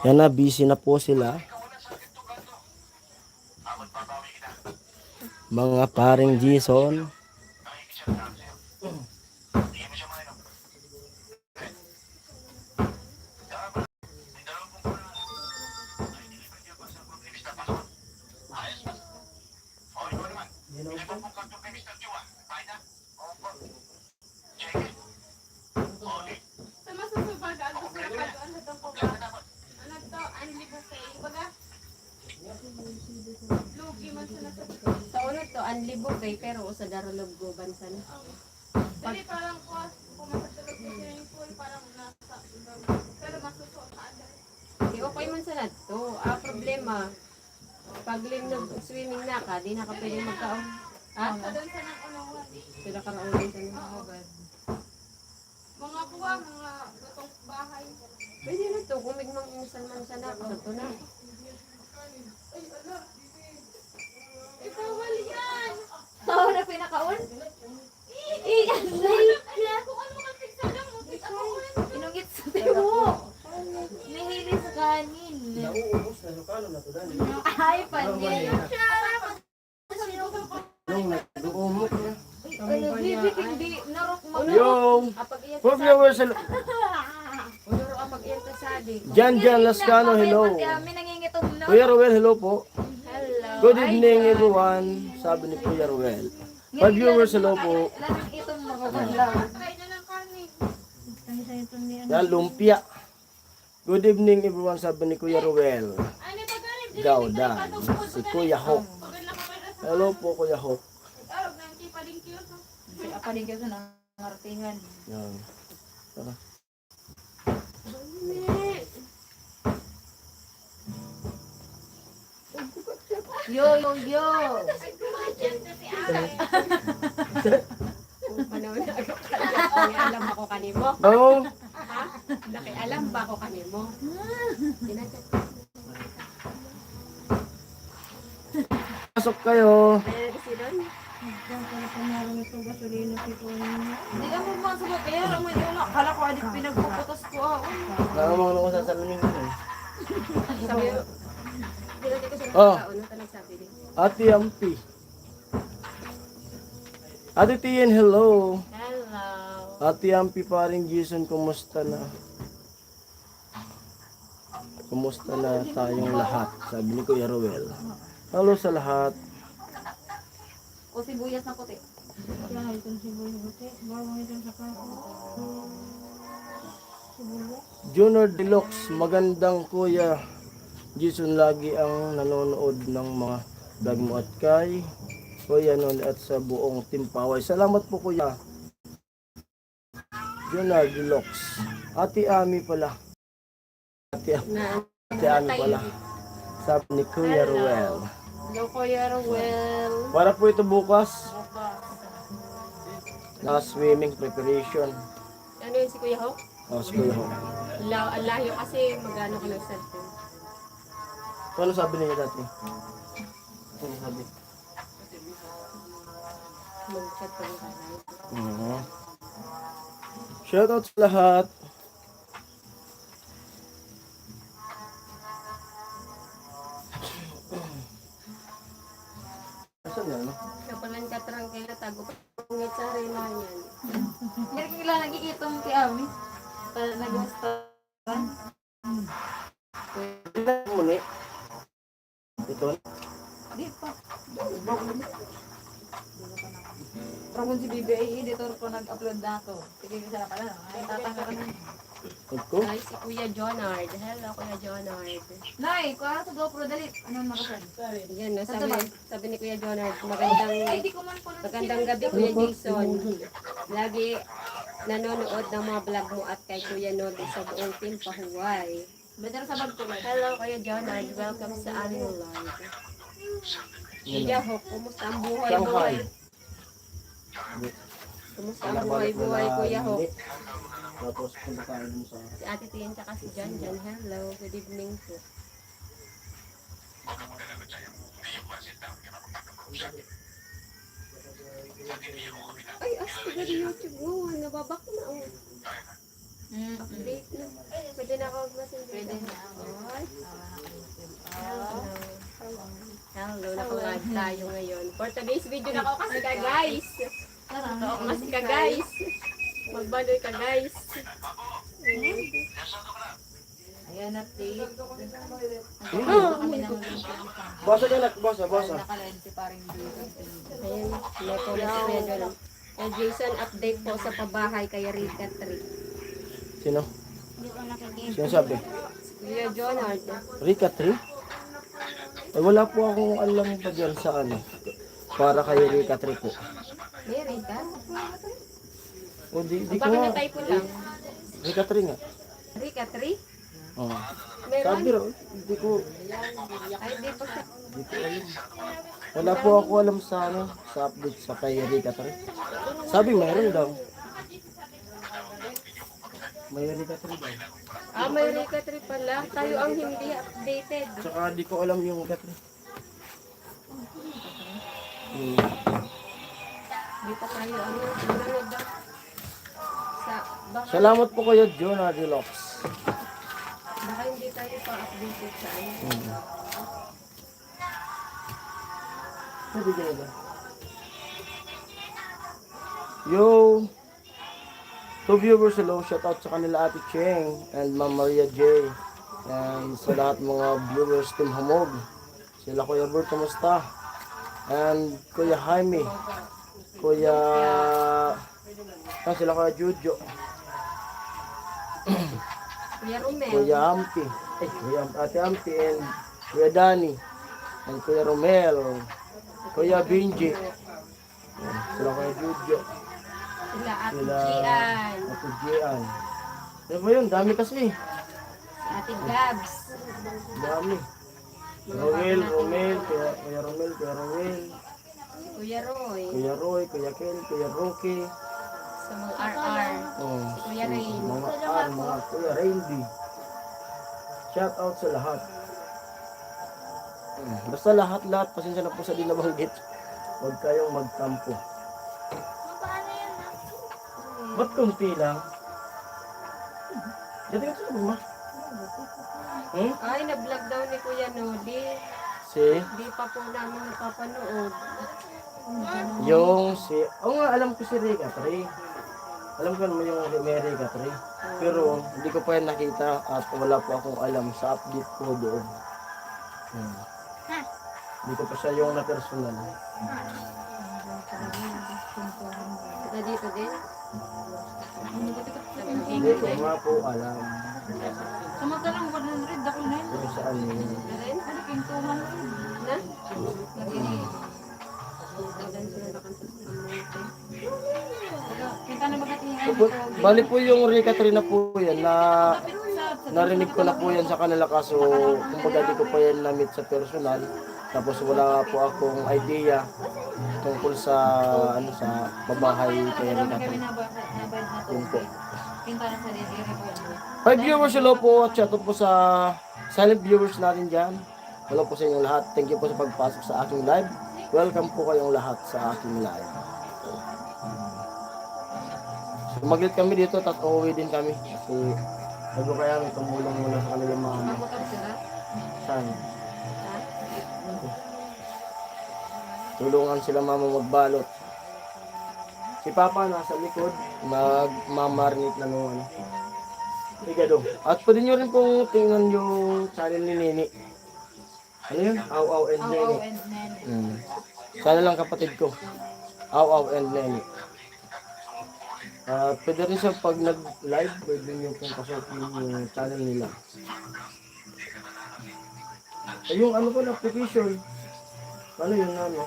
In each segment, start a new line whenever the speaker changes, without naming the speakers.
Yan na, busy na po sila. Mga paring Jason.
Sa ulo to, ang libog kay pero sa darulog go bansan.
Dali parang pumasok sa swimming pool, parang nasa pero masusuot ka agad.
Di okay man sa nato. Problema, pag linog swimming na ka, di na ka pwede magkaon. Ha?
Doon sa nang unawan.
Sila karaunin sa nila.
Mga kuha, mga lutong bahay.
Pwede na to, kung migmang insan man sa nako, ito na.
Ay, ala. Ikawal yan!
Oo, na pinakaon.
Kung ano ka pizza lang mo, pizza ko yan.
Inungit sa tiwo. Nihili sa kanin.
Nauubos na yung kano na to dali.
Ay, panyan.
Nung nag-uumok na.
Ano, bibig, hindi. Narok mo.
Yung
Apag iyan
for viewers,
Unuro apag iyan ta sadi.
Jan Lascano, hello.
Pati amin nangingitong no.
Kuya Ruel, hello po.
Hello.
Good evening everyone, sabi ni Kuya Ruel. For viewers, hello po.
Lamang itong nakakalaw.
Try na ng kanin.
Yan, lumpia. Good evening everyone, sabi ni Kuya Ruel.
Ano ba ganit?
Gaudan, si Kuya Hok.
Pagod na kapag nasa
Hello po Kuya Hok.
arog ng kipaling cute.
Apa din kayo sa nangartingan.
Yan. Tara.
Yo, yo, yo.
Panahon na ako kaya alam ako kanimo.
Oh,
Ha? Nakialam ba ako kanimo? Dinachat.
pasok kayo.
Ayan si Don.
Hindi ka mo mga sagot. Kaya lang may una. Kala ko adik pinagpuputos ko.
Nakamang ako sa salunin ko.
Sabi ko, dinati ko siya
Oh.
nakakaon. Ano nagsabi din?
Ate Ampi. Ate Tien, hello.
Hello.
Ate Ampi, paring Jason, kumusta na? Kumusta na tayong lahat? Sabi ni Kuya Ruel. Hello sa lahat.
O sibuyas na puti.
Junior Deluxe, magandang Kuya Jason, lagi ang nanonood ng mga vlog mo at kay Kuya Non at sa buong Team Paway. Salamat po Kuya. Junior Deluxe. Ate Ami pala. Ate Ami pala. Sabi ni Kuya Ruel.
Hello, Kuya Ruel.
Para po ito bukas. Na swimming preparation.
Ano yun si Kuya Hok?
O, si Kuya Ho.
Ang layo kasi magano ka ng cellphone.
Ano sabi niya dati? Ano sabi?
Mag-chat pa rin tayo.
Shoutout sa lahat. Asan na, no?
Kapalan ka trangkila, tago pa. Ngit sa rin na yan.
Hindi ka kailangan nag-iitong kay Ami. Nag-gusto.
Muli. Ito.
Di pa. Pero kung si BBA editor ko nag-upload na ako. Sige, isa pala. Ay, tatanggal ka na.
Ito.
Ay, si Kuya Jonard. Hello, Kuya Jonard.
Nay, kuha sa GoPro, dali. Anong nakasan?
Yan, no, sabi ni Kuya Jonard,
Ay, di ko man po
magandang gabi, Kuya Jason. Lagi nanonood ng mga vlog mo at kay Kuya Nodi sa buong team Pahuway.
Better sa bag ko.
Hello, Kuya Jonard. Welcome sa aming live. Kuya Hok, kumusta ang buhay-buhay? Kumusta ang buhay-buhay, Kuya Hok?
Tapos kumakain mo sa...
Si Ate Tien tsaka si Jan Jan. Hello, good evening po. Ay, as ka di YouTube mo. Nababak na. Oh. Update na. Pwede na ako mag-messenger.
Pwede na.
Ay.
Oh.
Hello, nakalive tayo ngayon. For today's video, nako kasi ka guys. Nako kasi ka guys. Magbaloy ka guys.
Ayan, update. Kami ng link.
Basa ka nak, basa.
Nakalive si paring Jason.
Ayan, may comment si Kuya John. Kay Jason, update po sa pabahay kay Rika 3.
Sino? Sino sabi?
Kuya Jonard.
Rika 3? Eh, wala po akong alam pa dyan sa ano. Para kay Rika 3 po.
May Rika?
O di ko
Baka
nga.
na-type ko lang.
Rika 3 nga.
Rika 3?
Oh.
Meron?
Sabi raw, hindi ko
Ay, di pa siya.
alam. Wala po ako alam sa ano, sa update sa kay Rika 3. Sabi mayroon daw. May Rika 3 daw.
Ah, may Rika 3 pala. Tayo ang hindi updated.
Tsaka di ko alam yung Rika 3.
Di pa tayo ano. Sunod daw. Baka,
Salamat po kayo, Jonah Deluxe.
baka hindi tayo pa updated sa ano.
Sabi kayo ba? Yo! To viewers, hello, shout out sa kanila Ate Cheng and Ma'am Maria J. And sa lahat mga viewers, Team Hamog. Sila Kuya Bert, kamusta? And Kuya Jaime. Kuya... sila Kuya Jujo.
Kuya Romel.
Kuya Ampi. Ate Ampi and Kuya Dani. And Kuya Romel. Kuya Benji. Sila Kuya Jujo.
Sila Ate
Sila
Gian.
Ate Gian. Ano ba yun? Dami kasi.
Ate Gabs.
Dami. Romel, Kuya Romel, Kuya Romel,
Si Kuya Roy.
Kuya Roy, Kuya Ken, Kuya Rocky.
Sa mga RR.
Oh,
Kuya Rain.
mga Kuya Randy. Shout out sa lahat. Basta lahat, pasensya na po sa di nabanggit. Huwag kayong magtampo. Ba't kunti lang? Dati ka sa ma?
Ay, na-vlog daw ni Kuya Nodi.
Si?
Di pa po namin napapanood.
Yung si... Oo nga, alam ko si Rika 3. Alam ko naman yung may Rika 3. Pero hindi ko pa yan nakita at wala po akong alam sa update ko doon. Hindi ko pa siya yung na-personal.
Na dito din?
Hindi ko nga po alam
Sumagalang 100 ako na yun.
kung saan yun.
Rin?
Ano kayong 200?
Na?
Kita na magatingan.
Bali po yung Rika 3 na po yan na narinig ko na po yan sa kanila kaso kumbaga di ko pa yan na-meet sa personal. Tapos wala po akong idea tungkol sa ano sa babahay kay Rika 3.
Kami nabayad na to.
Yun po.
Kita na sa dito.
Hi viewers, hello po at shout out po sa silent viewers natin dyan. Hello po sa inyong lahat. Thank you po sa pagpasok sa aking live. Welcome po kayong lahat sa aking live. So mag-lead kami dito at uuwi din kami. Kasi bago kaya may tumulong muna sa kanilang mama.
Mamotor sila?
Saan?
Ha?
Tulungan sila mama magbalot. Si Papa nasa likod, magmamarinate na nung ano. Igado. At pwede nyo rin pong tingnan yung channel ni Nini. Ano yun? Aw Aw and Nini.
and then.
Sana lang kapatid ko. Aw Aw and Nini. Pwede rin siya pag nag-live, pwede nyo pong pasukin yung channel nila. Yung ano ko na application. Ano yun ano?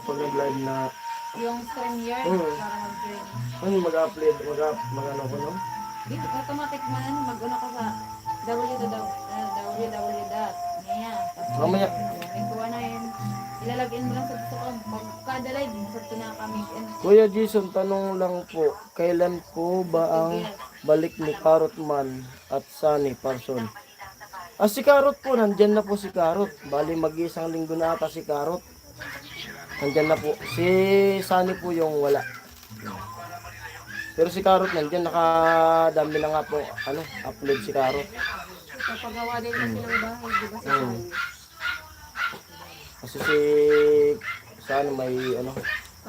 Pag nag-live na
Yung stream yard,
Hmm.
para mag-stream.
ano mag-upload, mag-ano ko no?
Dito, automatic man, mag-una ka sa www. Ngayon, tapos
Mamaya.
ikuha na yun. Ilalagin mo lang sa gusto ko. Kada live, masarto na kami.
Kuya Jason, tanong lang po, kailan po ba ang balik ni Carrot Man at Sunny Parson? Si Carrot po, nandyan na po si Carrot. Bali mag-isang linggo na ata si Carrot. Nandyan na po. Si Sunny po yung wala. Pero si Carrot nandyan, nakadami na nga po, upload si Carrot.
Papagawa din kasi ng bahay, di ba sa
Kasi si may,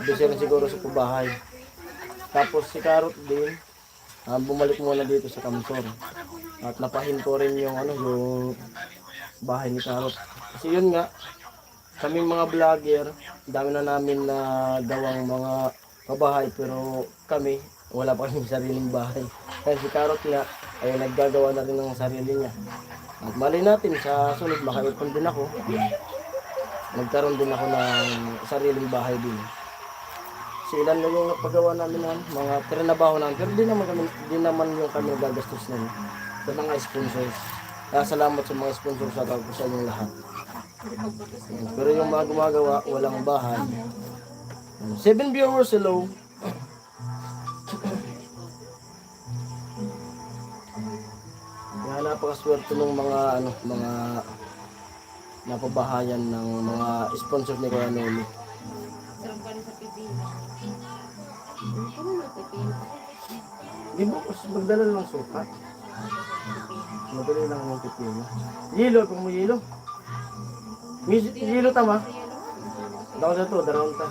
busy rin siguro sa bahay. Tapos si Carrot din, bumalik muna dito sa Kamsor. At napahinto rin yung, yung bahay ni Carrot. Kasi yun nga, kaming mga vlogger, dami na namin na gawang mga kabahay, pero kami, wala pa kaming sariling bahay. Kaya si Carrot nga, ay naggagawa na rin ng sarili niya. At malay natin, sa sunod, makaipon din ako. Nagkaroon din ako ng sariling bahay din. Kasi ilan na yung napagawa namin ng mga trinabaho namin, pero di naman yung kami gagastos nun sa mga sponsors. Kaya salamat sa mga sponsors at ako sa inyong lahat. Pero yung mga gumagawa, walang bahay. 7 viewers, hello. Kaya napakaswerte ng mga mga napabahayan ng mga sponsor ni Kuya Noli.
Sarap ka rin sa pipino.
Di ba, magdala lang suka. Madali lang yung pipino. Yelo, kung mo yelo. Yelo tama? Daw sa to, darawang ta.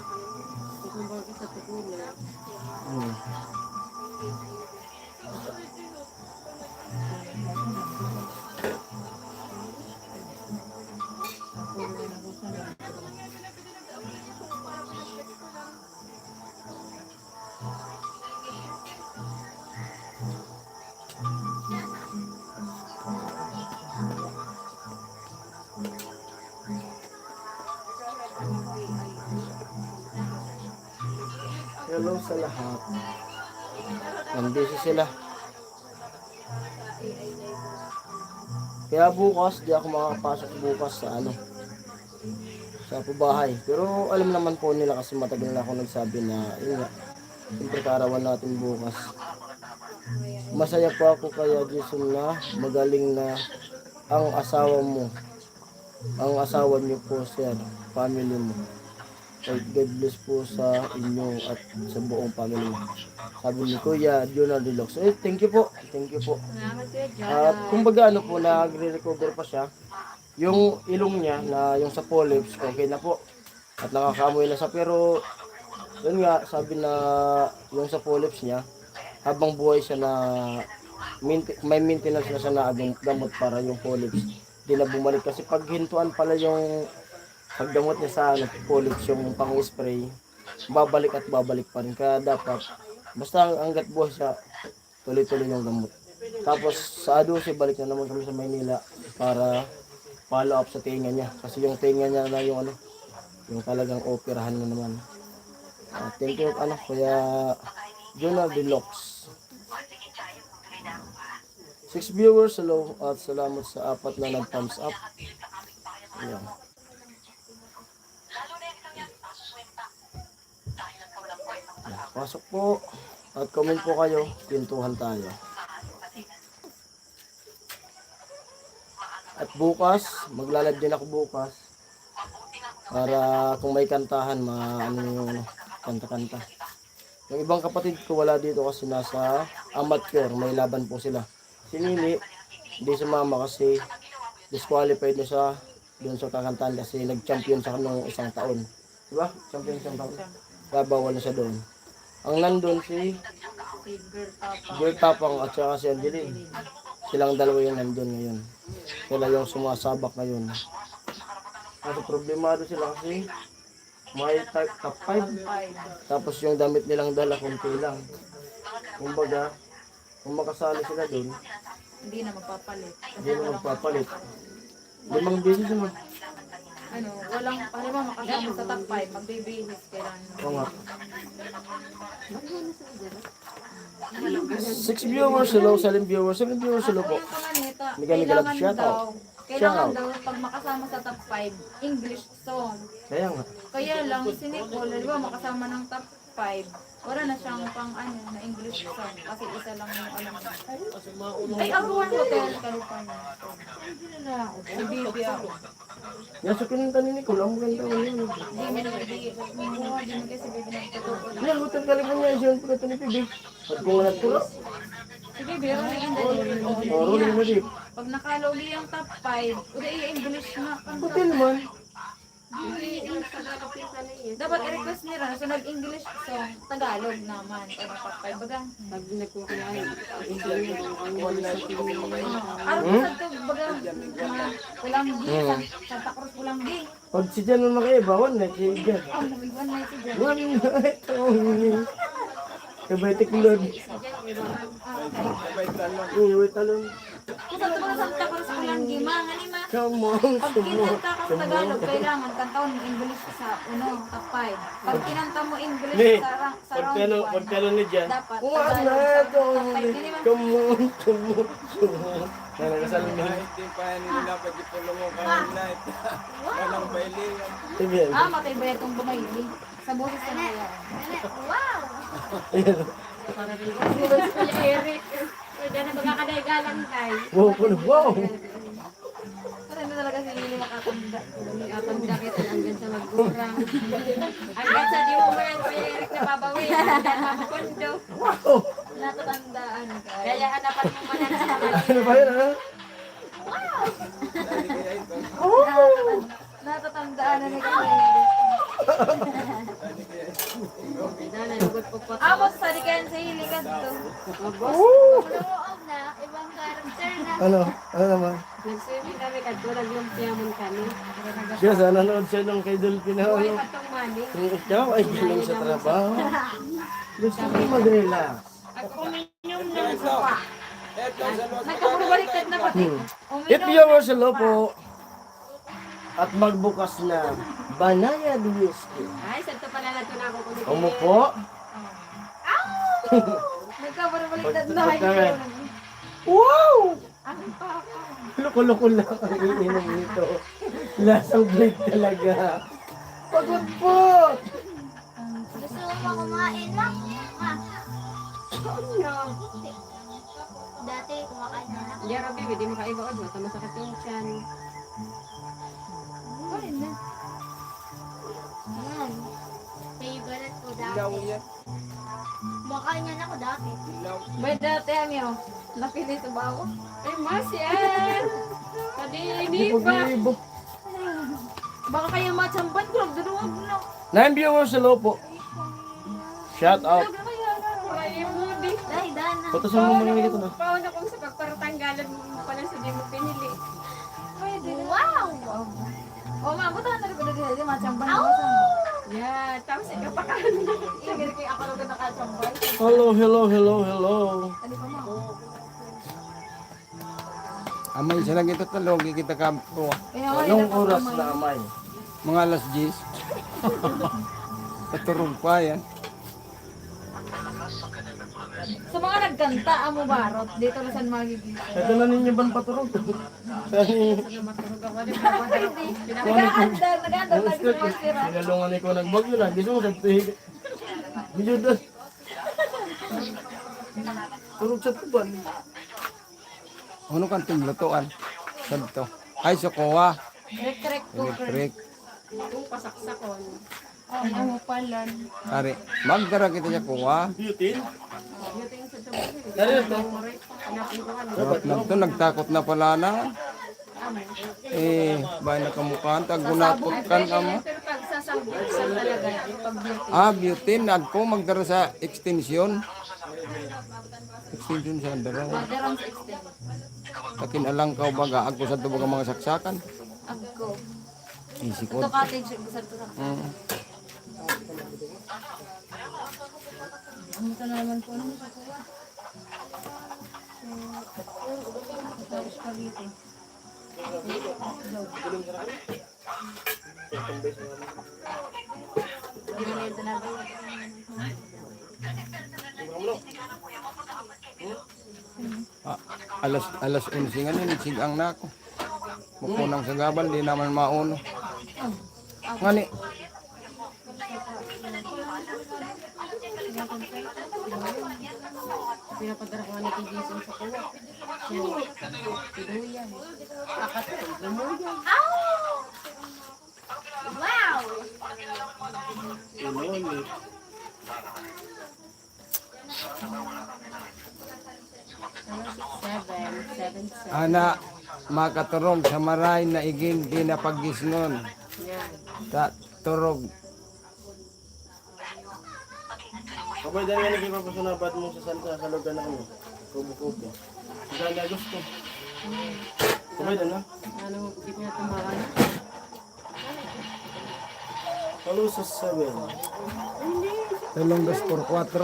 Hello sa lahat. Nandito sila. Kaya bukas, di ako makapasok bukas sa sa pabahay. Pero alam naman po nila kasi matagal na ako nagsabi na yun nga, siyempre kaarawan natin bukas. Masaya po ako kaya Jason na magaling na ang asawa mo. Ang asawa niyo po sir, family mo. God bless po sa inyo at sa buong family. Sabi ni Kuya Jonah Deluxe. Thank you po. Thank you po.
Salamat Kuya John.
At kumbaga po, nagre-recover pa siya. Yung ilong niya na yung sa polyps, okay na po. At nakakaamoy na siya. Pero yun nga, sabi na yung sa polyps niya, habang buhay siya na may maintenance na siya na gamot para yung polyps. Di na bumalik kasi pag hintuan pala yung paggamot niya sa polyps, yung pang-spray, babalik at babalik pa rin. Kaya dapat, basta hanggat buhay siya, tuloy-tuloy yung gamot. Tapos sa Aduce, balik na naman kami sa Maynila para follow up sa tinga niya. Kasi yung tinga niya na yung yung talagang operahan na naman. Thank you, Kuya Jonah Deluxe. 6 viewers, hello, at salamat sa 4 na nag-thumbs up. Ayan. Pasok po at comment po kayo, pintuhan tayo. At bukas, maglalad din ako bukas para kung may kantahan, yung kanta-kanta. Yung ibang kapatid ko wala dito kasi nasa amateur, may laban po sila. Si Nini, hindi sumama kasi disqualified na siya doon sa kakantahan kasi nag-champion sa nung isang taon. Diba? Champion isang taon. Kaya bawal na siya doon. Ang nandun si Girl Tapang at saka si Angeline. Silang dalawa yung nandun ngayon. Sila yung sumasabak ngayon. Kasi problemado sila kasi may type top 5. Tapos yung damit nilang dala konti lang. Kumbaga, kung makasali sila doon,
Hindi na magpapalit.
hindi na magpapalit. 5 beses naman.
Walang, halimbawa makasama sa top 5, magbibihis kailangan.
Oo nga. 6 viewers, hello, 7 viewers, 7 viewers, hello po.
Kailangan
shout out.
daw, kailangan daw pag makasama sa top 5, English song.
Kaya nga.
Kaya lang, si Nicole, halimbawa makasama ng top 5. Wala na siyang pang ano, na English song. Kasi isa lang yung alam niya. Ay, Aruan Hotel, California. Si Bibi ako.
Yan sa kinanta ni Nicole, ang ganda ko yun.
Hindi mo kasi Bibi ng totoo.
Yan, Hotel California, yun po ito ni Pibi. At kung wala turo,
Si Bibi, rolling in the deep.
rolling na deep.
Pag nakaloli ang top 5, udah i-English na kanta.
Hotel man.
Dapat i-request nila na sunod English song, Tagalog naman. Pag top 5, baga.
Pag nagkuha ko na yun,
Araw ko sa ito, baga, Pulanggi, Santa Cruz Pulanggi.
Pag si Jan mo makaiba, one night, si Jan.
Oh, nag-iwan na ito dyan.
One night only. Kabaitik Lord. Wait alone.
Kung sa ito mga Santa Cruz Pulanggi, mga ni ma.
Come on,
Pag kinanta ka sa Tagalog, kailangan kantaon mo English sa top 5. Pag kinanta mo English
Ni,
sa round 1,
pagkano ni Jan.
dapat
One
Tagalog
night
sa top 5.
only.
Hindi man.
Come on, come on, come on. Nanagasalan mo.
Hindi pa nila pagipulong mo kahit night. Walang bailingan.
Sabihan.
Matay ba itong bumayli? Sa boses na nila.
Ayan.
Kuya Eric. Pwede na magkakadagalan tayo.
Wow, wow.
Kasi hindi talaga si Lili makatanda.
Atanda kita hanggang sa magkurang. Hanggang sa di mo ba yan, Kuya Eric, nababawi. Hanggang mapupundo.
Wow.
Natatandaan ka.
Kaya hanapan mo man yan sa
Ano ba yun, ha?
Natatandaan na ni Kaya.
Dala, lugot po po.
Amo sa salikan sa hili ka to.
Loob na, ibang character na.
Ano? Ano naman?
Nag-swimming kami, katulad yung piyamon kami.
Siya, sana nanood siya nung kay Dolphin na
Buhay
ano.
pa tong money.
Kung ikaw ay galing sa trabaho. Gusto ko mag-relax.
At uminom ng suka.
Eto sa Los
Nagkapuro-baliktad na pati.
If you were sa lopo at magbukas na Banayad Whiskey.
Ay, santo pala na ito na ako kung
Umupo.
Nagkapuro-baliktad na.
Pagkain. Wow!
Ang papa.
Loko-loko lang ang iinom nito. Lasang break talaga. Pagod po!
Gusto mo kumain lang? Ha? Dati kumakain na lang.
Hindi, Robby, hindi mo kaiba ka. Basta masakit yung tiyan.
Yan. Favorite ko
Ilaw
dati.
yan.
Kumakain yan ako dati.
Ilaw.
May dati amyo. Napili sa bawo.
Ay, Masyan! Kadini
Di
ba?
pag-iibo.
Baka kayo matsamban ko. Nagduduwag na.
9 viewers sa lopo. Shout out.
Ay, Moody.
Dahil dana.
Patasan mo mga nilito na.
Pauna kung sa pagparatanggalan mo pala sa di mo pinili.
Wow!
O ma, butahan na rin ko dito. Di matsamban na matsamban.
Yeah, tapos ikaw pa ka.
Sige, kaya ako lang nakatsamban.
Hello, hello, hello, hello.
Ano pa mo?
Amay siya lang ito talong, kita kampo.
Kaya ako
Anong oras na amay?
Mga alas 10. Paturong pa yan.
Sa mga nagkanta, amo barot. Dito na saan magiging.
Ito na ninyo ban paturog?
Nag-aandar, nag-sira.
Pinalungan ko nagbagyo na. Gusto mo sa tuhig. Medyo doon. Turog sa tuban.
Ano kang tinglutuan? Santo. Ay, sukuha.
Electric cooker.
Electric.
Kung pasaksakon.
Oh, amo palan.
Ari, magdara kita niya kuha.
Beauty?
Ito yung sa tubo.
Dari ito.
Hanapin ko ano.
Sarap na ito, nagtakot na pala na. Bahay na kamukhaan, tagunapot kan amo.
Pero pag sasang talaga, pag beauty.
Beauty, nagko magdara sa extension. Extension sa andara.
Madarang sa extend.
Takin alang ka baga, ako sa tubog ang mga saksakan.
Agko.
Isikot.
Ito cottage, gusto ito sa Ito na naman po naman sa kuha. Ito, spaghetti. Ginilito na ba?
Alas 11 nga nini, sigang na ako. Mukunang sa gabal, di naman mauno. Ngani,
Pinapadara ko nga ni Kay Jason sa kuwa. So, pinuyan. Akat ko, pinuyan.
Inoli.
Seven.
Ana, makaturog sa maray na igin pinapagisnon.
Yan.
Ta turog.
Kapag dahil nga nagpapasunabat mo sa salta sa lugar na ano, kubo-kubo. Hanggang na gusto. Kapag dahil na?
Ano, di ko na tumakan.
Halo sa 7.
Tulong 2x4.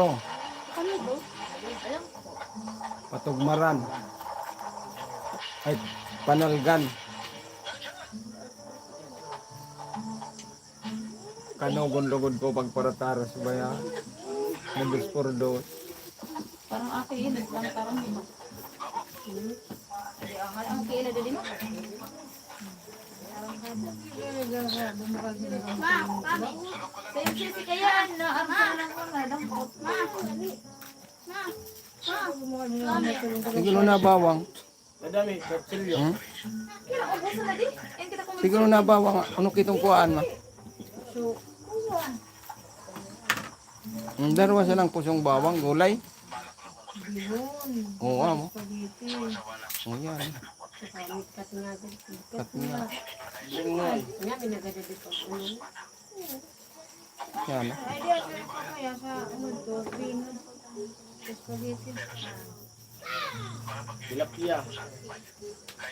Patugmaran. Ay, panalgan. Kanugon-lugod ko pagparataras ba yan? Nagos por dos.
Parang akin, parang lima. Ang kila din mo. Sa'yo sisi kaya na ang lang ko na dampot.
Siguro na bawang.
Madami, kapsilyo.
Hmm?
Kaya ubuso na di. Yan kita kung
Siguro na bawang. Ano kitong kuhaan ma? Dalawa silang pusong bawang, gulay. Oo, amo. Oo, yan.
Kat nga din.
Kat nga.
Lingoy.
Nga, minagada dito.
Yan.
kaya sa ano to, green. Spaghetti.
Tilapia.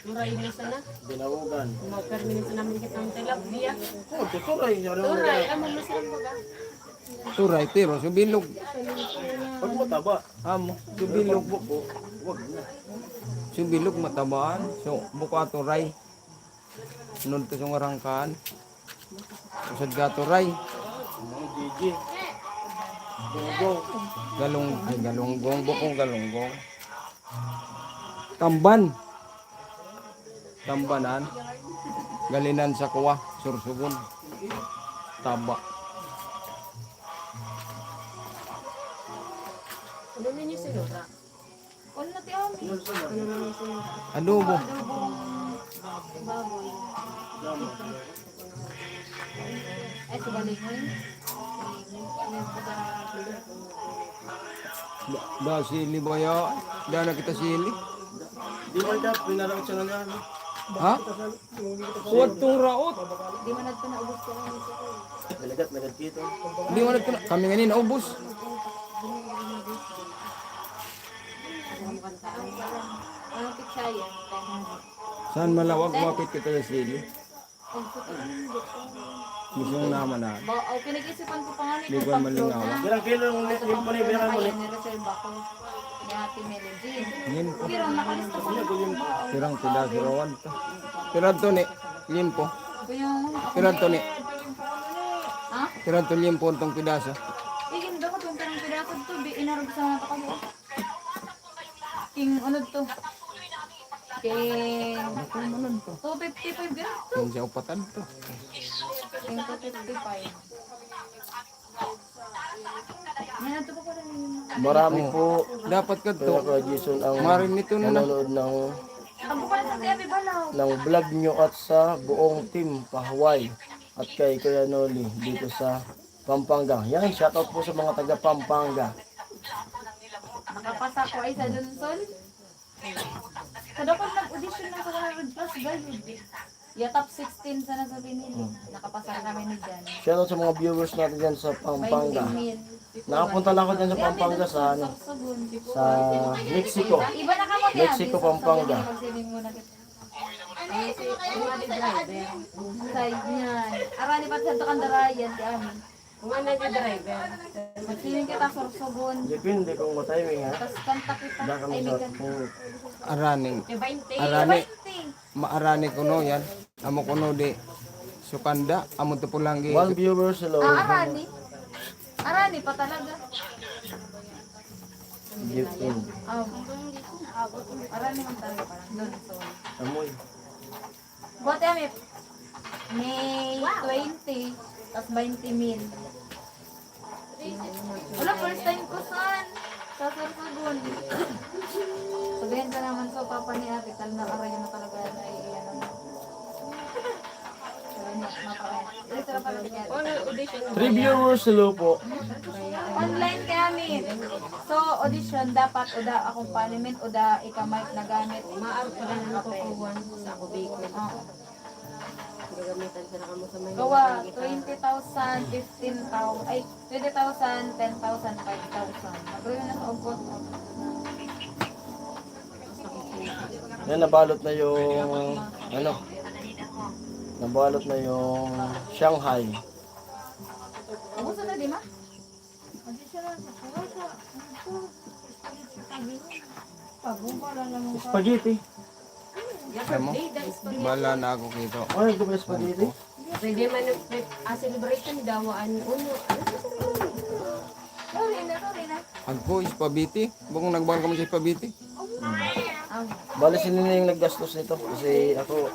Muray mo sana.
Binawogan.
Magperminit namin kitang tilapia.
Oh, tuturay.
Turay, amo masarap ba?
Turay, pero subilog.
Pag mataba,
Amo, subilog.
buko, wag na.
Subilog matabaan. So, buka turay. Sunod to sa ngarangkaan. Usad ka turay.
Mga Gigi. Gonggong.
Galunggong, bukong galunggong. Tamban. Tambanan. Galinan sa kuwa, sursugon. Taba.
Ano ninyo sinura?
Kung na ti Ami.
Ano ninyo sinura?
Adobo.
Baboy. Ay, subalingon.
Da sili ba ya? Da na kita sili.
Di mo ka, pinarang siya na ano.
Ha? Huwag tong raot.
Di man nagpa na ubos ko lang.
Nalagat dito.
Di mo na kami ngayon naubos.
Anong pitsayan?
Saan malawag mapit kita sa sili? Misong naman na.
Pinag-isipan ko pa nga
Di ko malingaw.
Bilang kilo yung po ni binakan mo ni.
Nireserve ako ni Ate Melody.
Yin po.
Pero nakalista ko na po.
Pirang tida sirawan to. Pirang to ni. Yin po.
Yung
Pirang to ni.
ha?
Pirang to yin po itong pidasa.
Igin daw ko itong pirang pinakod to. Inarog sa mga kasi. King ano to? King
Ako naman to.
255 ganun to.
Yung siya upatan to.
King 255. Yan ito pa pala yung
Marami po.
Dapat ka
Kaya
to.
ka, Jason, ang
Marin nito na.
nanonood
Ako pala sa Tiabi Balaw.
ng vlog nyo at sa buong team pa-Hawaii at kay Kuya Noli dito sa Pampanga. Yan, shoutout po sa mga taga Pampanga.
Nakapasa ko ay sa Johnson. Sa dapat nag-audition na sa 100 plus guys. Ya top 16 sana sa pinili. Nakapasa kami ni Jan.
Shoutout sa mga viewers natin dyan sa Pampanga.
20,000.
Nakapunta lang ako dyan sa Pampanga sa Mexico.
Iba na kamo Tiabi.
Mexico, Pampanga.
Mag-saving muna kita.
Kung ano driver.
Side niyan. Arani pa sa Kandarayan ti amin.
Kung ano driver.
Mag-saving kita Sorsogon.
Depende kung matiming ha.
Tapos kanta kita.
Daka kami
Ay,
sa
may
kung
Araning.
20.
Arani.
20.
Maarani ko no yan. Amo ko no di. Sukanda. Amo to pulangi.
one viewers, hello.
Arani. Arani pa talaga.
Gifting.
Arani man talaga parang doon. So,
Amoy.
buhat kami. May 20. Tapos 20 mil. Wala, first time ko saan? Sa Sorsogon. Sabihin ka naman sa papa ni ate, tal na arayo na talaga na iyan mo. Sabihin niya, mapakain. Ito na pala tigyan.
Ano, audition mo
3 viewers, hello po.
Online kami. So, audition, dapat o da accompaniment o da ika-mic na gamit.
Maaro pa lang ako kuwan sa ako bacon.
Oo.
Gagamitan sa nakamo sa Manila.
Gawa, 20,000, 15,000, ay, 20,000, 10,000, 5,000. Nagawin na sa umpot.
Yan, nabalot na yung, ano, nabalot na yung Shanghai.
Gusto na, di ma? Pagumpa lang naman ka.
Spaghetti.
Alam mo, bala na ako kito.
Ay, ito ba spaghetti?
Pwede man celebration dawaan uno.
Sorry na.
Ako, Spabiti. Bukong nagbahan kami sa Spabiti.
Bale, sila na yung naggastos nito kasi ako,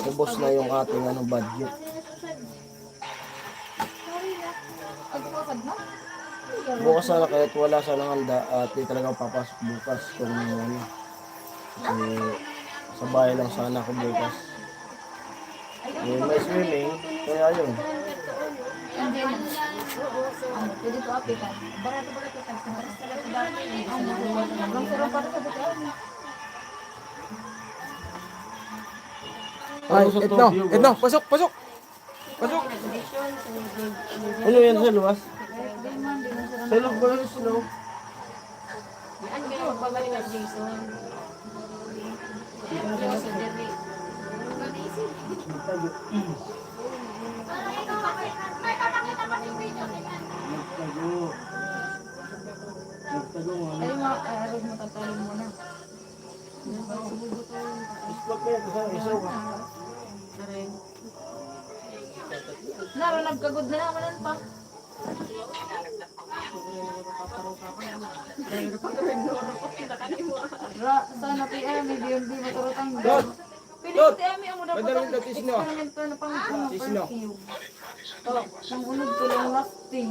ubos na yung ating ano, budget.
Agpapad mo?
Bukas sana kahit wala sanang handa at di talaga papasok bukas kung ano. Sa bahay lang sana ako bukas. May swimming, kaya yun.
And then, pwede to apikan. Barato ka. Sinaras talaga dati. Ang sarap para sa bukaan.
Ay,
Ano sa
etno,
Tokyo,
etno,
boss?
pasok, pasok. Pasok.
Audition sa
Ano yan sa luwas?
Di man, di man sila
Sa loob ba yung snow?
Yan kayo magbabalik at Jason. Jason Derry.
Nagtago nga.
Ay, arog mo tatalin mo na.
Islog na yan, kasama isaw ka.
Aray.
Naro, nagkagod na naman pa. Ra, sana PR, may BMB maturutang.
Dot!
Pili
Dot!
ko ami ang dapat
Madalong
ang
datis no?
experiment pa na pang
Tisno.
perfume. Oh, nang unod ko lang lasting.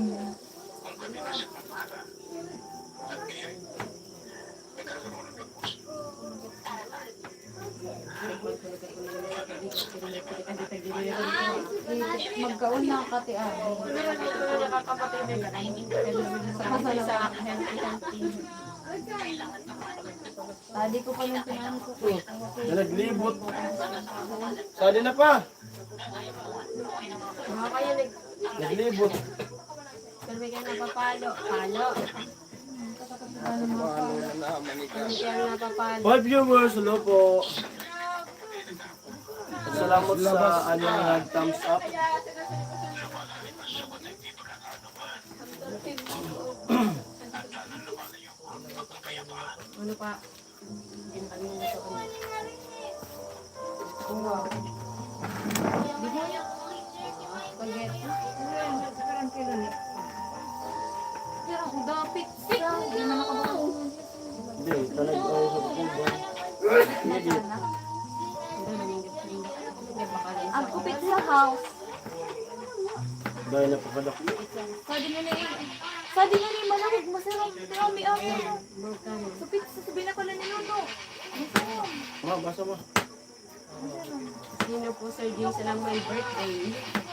Magkaon na ka ti abi.
Sa healthy.
Tadi ko pa yung pinano ko.
Na naglibot. Sali na pa.
Mga kayo
Naglibot.
nag-survey ka na papalo. Palo.
Ano na naman ikaw.
Kaya napapalo.
5 viewers, hello po. Salamat sa ano nag-thumbs up.
Ano pa? Hindi kami nito.
Spaghetti. Sekarang kilo ni. Pero ang dapit siya. Hindi man nakabakong.
Hindi, talag ako sa kukuban.
Ang kupit sa house.
Dahil na pagkadak.
Sabi nga ni malawig masarap. Pero may ako. Supit sa sabi na ko lang ni Nuno. Masarap.
Ma, basa mo.
Sino po Sir Jason ang may birthday?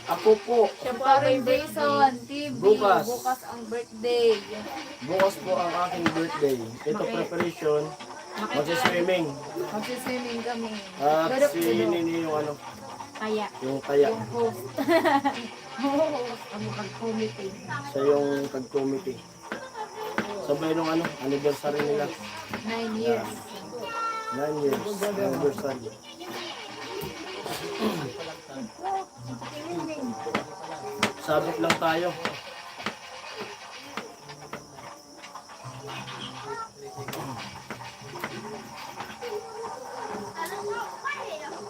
Ako po.
Siya po ang may
Paring
birthday.
Jason TV.
Bukas.
Bukas ang birthday.
Bukas po ang aking birthday. Ito preparation. Mag-swimming.
Magsiswimming kami.
At
Gadok
si
dito.
Nini yung ano,
Kaya,
yung taya.
Yung host.
ang mag-committee.
Siya yung tag-committee. Sabay nung ano, anniversary nila.
9 years.
9 years anniversary. Sabit lang tayo.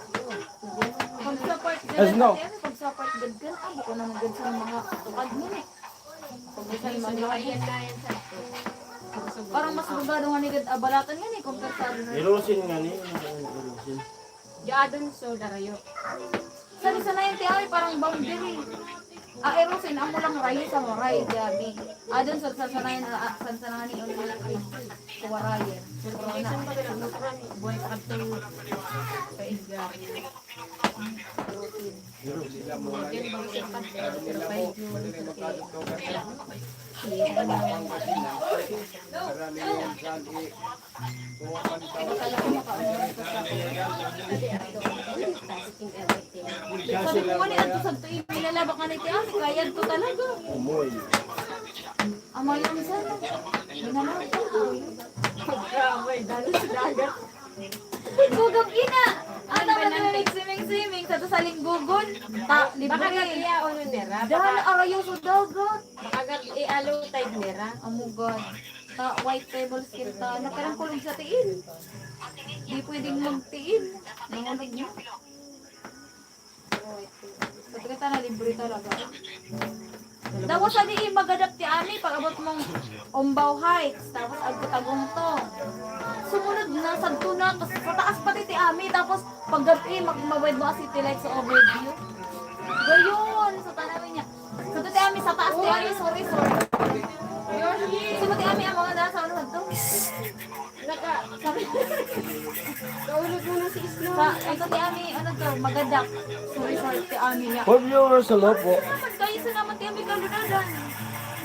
Pag sa part
As no.
pag sa part gadgan, abo ko na magad sa mga tukad mo ni. Pag sa mga
Ayan na yan sa ito.
parang mas bugado nga ni gad abalatan nga ni compare sa ano.
Erosin nga ni. Erosin.
Diadon so darayo.
Sa na yung tiyawi parang boundary. Erosin, amo lang rayo sa maray, gabi. Doon sa sanayan, sanahan ni Oli Laki. Sa warayan.
Isang ba rin ang buhay pa katong paigyan. Yan bang sikat pero pahig yung tasking everything.
Sabi ko nga ni Adto sa tuig, nilalabak nga ni Tia, kaya to talaga.
Umoy.
Amay ang sana. Ginalabak ko.
Grabe, dalo sa dagat.
Gugam ina! Ano ba na swimming sa to sa linggugon?
Baka
Libre.
iya o nera.
Dahil arayo sa dagat.
Baka i-alo tide nera.
Amugad. White table skin ta. Nakarang kulog sa tiin. Di pwedeng magtiin. Nangunog niya. Sa kita na libre talaga. Dawa sa di magadap ti ani pag abot mong Ombaw Heights tapos agtagong to. Sumunod na sadto na tapos pataas pati ti ami tapos paggabi magmawid mo city lights sa overview. Gayon sa tanawin niya. Sa ti ami sa taas ti ami sorry. Sa ti ami ang mga nasa ano to.
Kaulog mo na si Islo.
Sa ti ami ano to magadak. Sorry ti ami niya.
For viewers, hello po.
Dapat kayo sa naman ti ami kalunadan.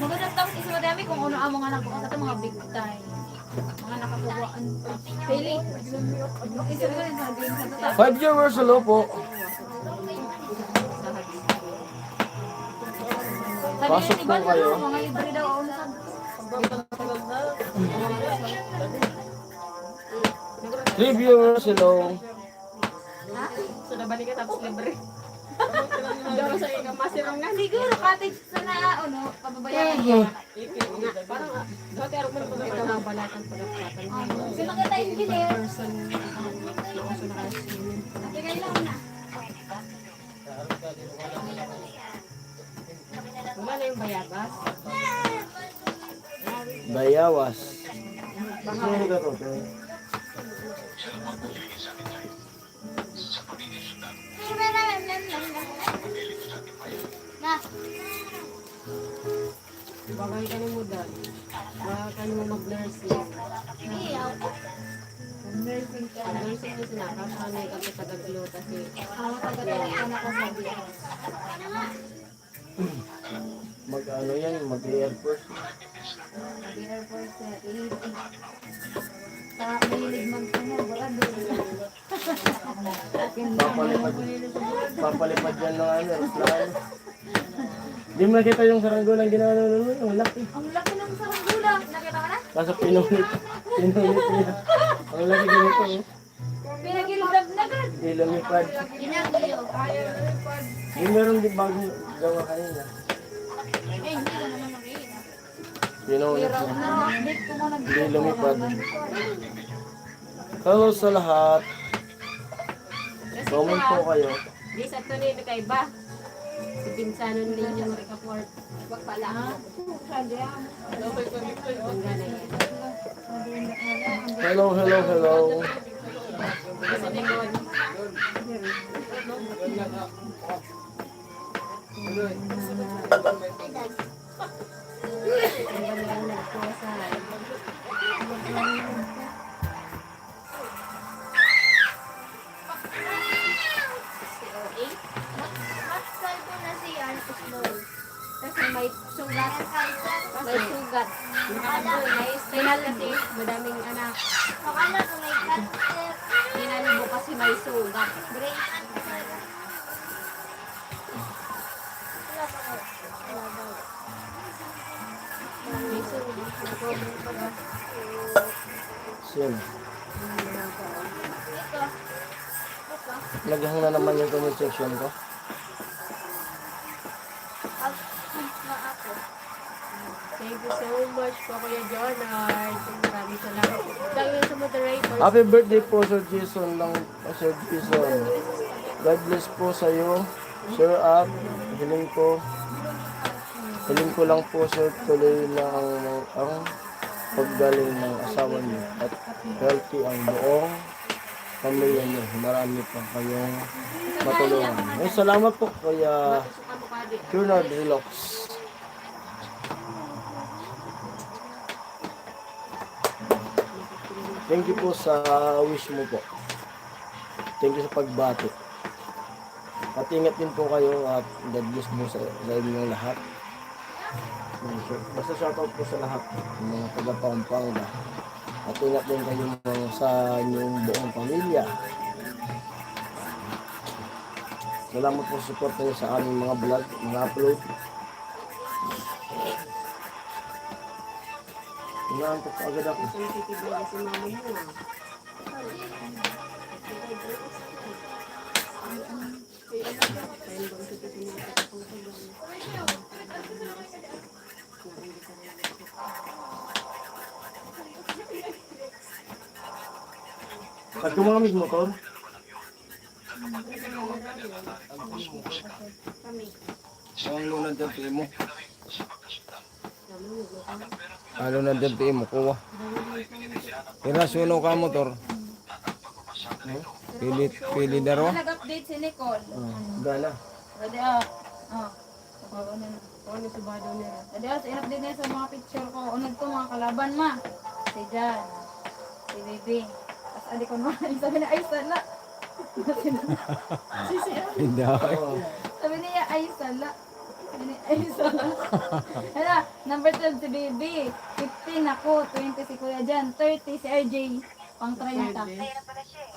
Magadak tapos isa ti ami kung ano ang mga anak ko sa mga big time. Mga nakakuhaan. Pili. Isa ko rin sabihin sa to.
5 viewers, hello po.
Sabi
Pasok
ni Iban
po kayo.
mga libre daw ako na sabi.
3 viewers, hello.
Ha?
So nabalik ka tapos libre. Dalo sa ika masirong nga.
Siguro cottage sa na ano, pababayaan.
Ipin nga. Parang dati araw mo na pag ito na balatan pagkakatan.
Si maganda engineer.
Person na kaso nakasin.
Tingnan lang na.
Wala na yung bayabas.
Bayawas. Sino ka to?
Bagay ka ni mo dal. Baka ka ni mo mag-nursing.
Nursing ka.
Nursing na sinaka. Sanay ka sa tagaglo kasi
Ako taga-tawa ka na kasabi.
Mag-ano yan, mag-air force.
Dinner for sa ilig. Sa ilig magtano, wala doon.
Papalipad yan ng ano, aeroplano. Di mo nakita yung saranggolang ginawa nun, ang laki.
Ang laki ng saranggola. Nakita mo na?
Kaso pinunit niya. Ang laki ganito, oh.
Pinagilidab na agad.
Di lumipad.
Pinagilidab.
Di meron din bagong gawa kanina.
Eh, hindi ko naman nakita.
Pinunit
Pero
niya.
na-update ko mo
Di lumipad. Hello sa lahat. Comment po kayo.
di sa ito ni kay ba? Si Pinsanon din yung report. Wag pala. Ang gana yan.
Hello, hello, hello.
Sa likod. Ang ganda lang nagpuwasan. Kasi may sugat. May sugat. May spinal kasi madaming anak. Inalibo kasi may sugat. May sugat.
Sim. Naghang na naman yung comment section ko.
Thank you so much po Kuya Jonard. Maraming salamat. Dahil sa moderator.
Happy birthday po Sir Jason lang, Sir Jason. God bless po sa iyo. Sir Up, hiling ko lang po Sir tuloy lang ang paggaling ng asawa niyo at healthy ang buong pamilya niyo. Marami pa kayong matulungan. Salamat po Kuya Cunard Relax. Thank you po sa wish mo po. Thank you sa pagbati. At ingat din po kayo at God bless mo sa inyong lahat. Basta shoutout po sa lahat ng mga taga Pampanga. At ingat din kayo sa inyong buong pamilya. Salamat po sa support niyo sa aming mga vlog, mga upload. Inaantok pa agad ako. At kung mga motor,
Ang lunad ng tiim mo. Ang lunad ng tiim mo, kuha. Kira suno ka motor. Pili daro.
Nag-update si Nicole.
gana.
Pwede ano si Bado nila. Pwede in-update niya sa mga picture ko. Unod ko mga kalaban ma. Si Jan. Si Baby. Tapos adi ko naman. Sabi niya, ay sala.
Hindi.
Sabi niya, ay sala. Sabi niya, ay sala. Ano, number 12 si Baby. 15 ako. 20 si Kuya Jan. 30 si RJ. Pang 30.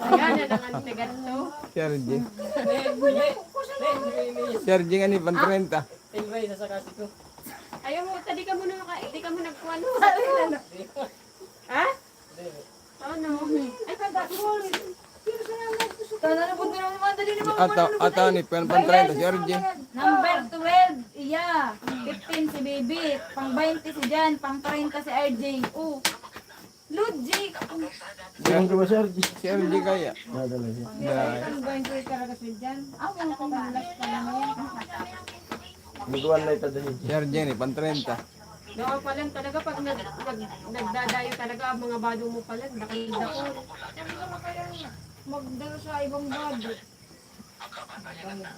Ayan, yan ang antigato.
Sergi. Sergi nga ni Pantrenta.
Ayaw mo, di ka mo nagkuhan. Ha? Ano? Ay, kagakul.
Sana na po naman mga dali ni mga
Ata ni Pantrenta, Sergi.
Number 12, iya. 15 si Baby. Pang 20 si Jan. Pang 30 si RJ. Oh. Logic.
Sino ka ba, sir?
Sergi kaya.
Nadala siya.
Ang 20 talaga si Jan. Mga kumalas pa naman.
Nagawan na ito dahil.
Sergi ni Pantrenta.
Doon pa lang talaga pag nagdadayo talaga ang mga bado mo pala, dakil-dakol.
Magdala sa ibang bado.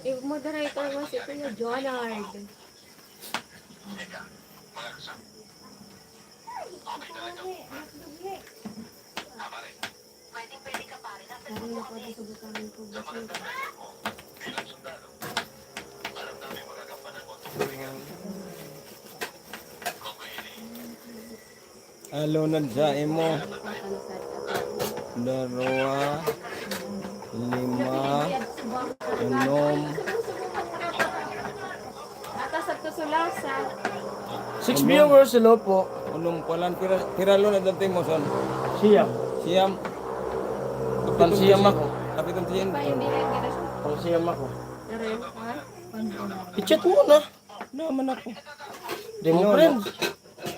I-moderator mo si Kuya Jonard.
Alunad sa imo. Dalawa. 5. Unom.
Atas at kasulasa.
6 viewers, hello po.
Unom palan. Pira lunad ang timo son.
Siyam.
Siyam.
Pansiyam ako.
Kapitong siyan.
Pa, hindi lang gina siya.
Pansiyam ako.
Narew ka?
I-chat mo na.
Naman ako.
Di mo friends.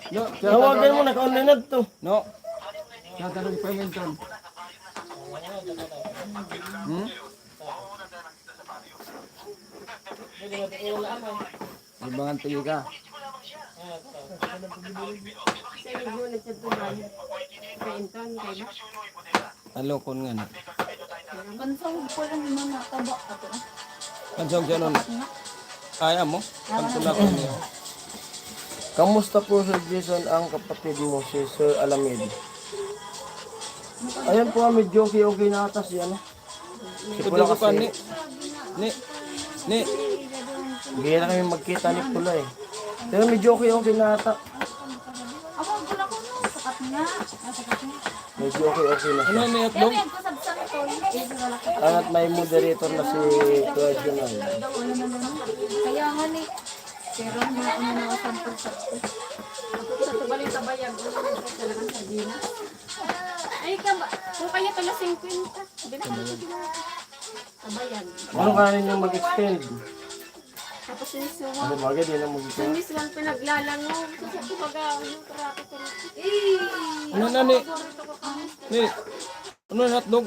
No.
Tawagan mo, naka-online na to.
No. Tatanong pa yun ton. Ibangan tingin ka.
Sa inyo mo nagsaduman. Kay Inton, kay ba?
Alokon nga na.
Bansang ko lang yung mga taba ako.
Kansong siya nun. Kaya mo? Pagtulak ko niya.
Kamusta po, Sir Jason, ang kapatid mo, si Sir Alamid? Ayan po, medyo okay na atas yan. Si Pula
Tutugo ka
kasi,
ni. Ni.
hindi na kami magkita ni Pula eh. Pero medyo okay na ata.
Ako ang pula ko no. Sakat nga. Sakat nga.
Medyo okay na
Ano
siya.
na
Yan
itlog?
yan ko sabsang ko.
At may moderator na si Kuya Junal.
Kaya nga ni. Pero hindi ako na nakasampag-sampag.
Sa tubaling tabayag, talagang sardina. Ay, kung kaya tala 50. Hindi na kami tabayag.
Ano ka rin yung mag-extend?
Tapos yung suwa.
Ano bagay, di na
Yung
mag-extend.
miss lang pinaglalango. Sa kumbaga, yung karate-karate.
Ano na ni? Ni. Ano na hotdog?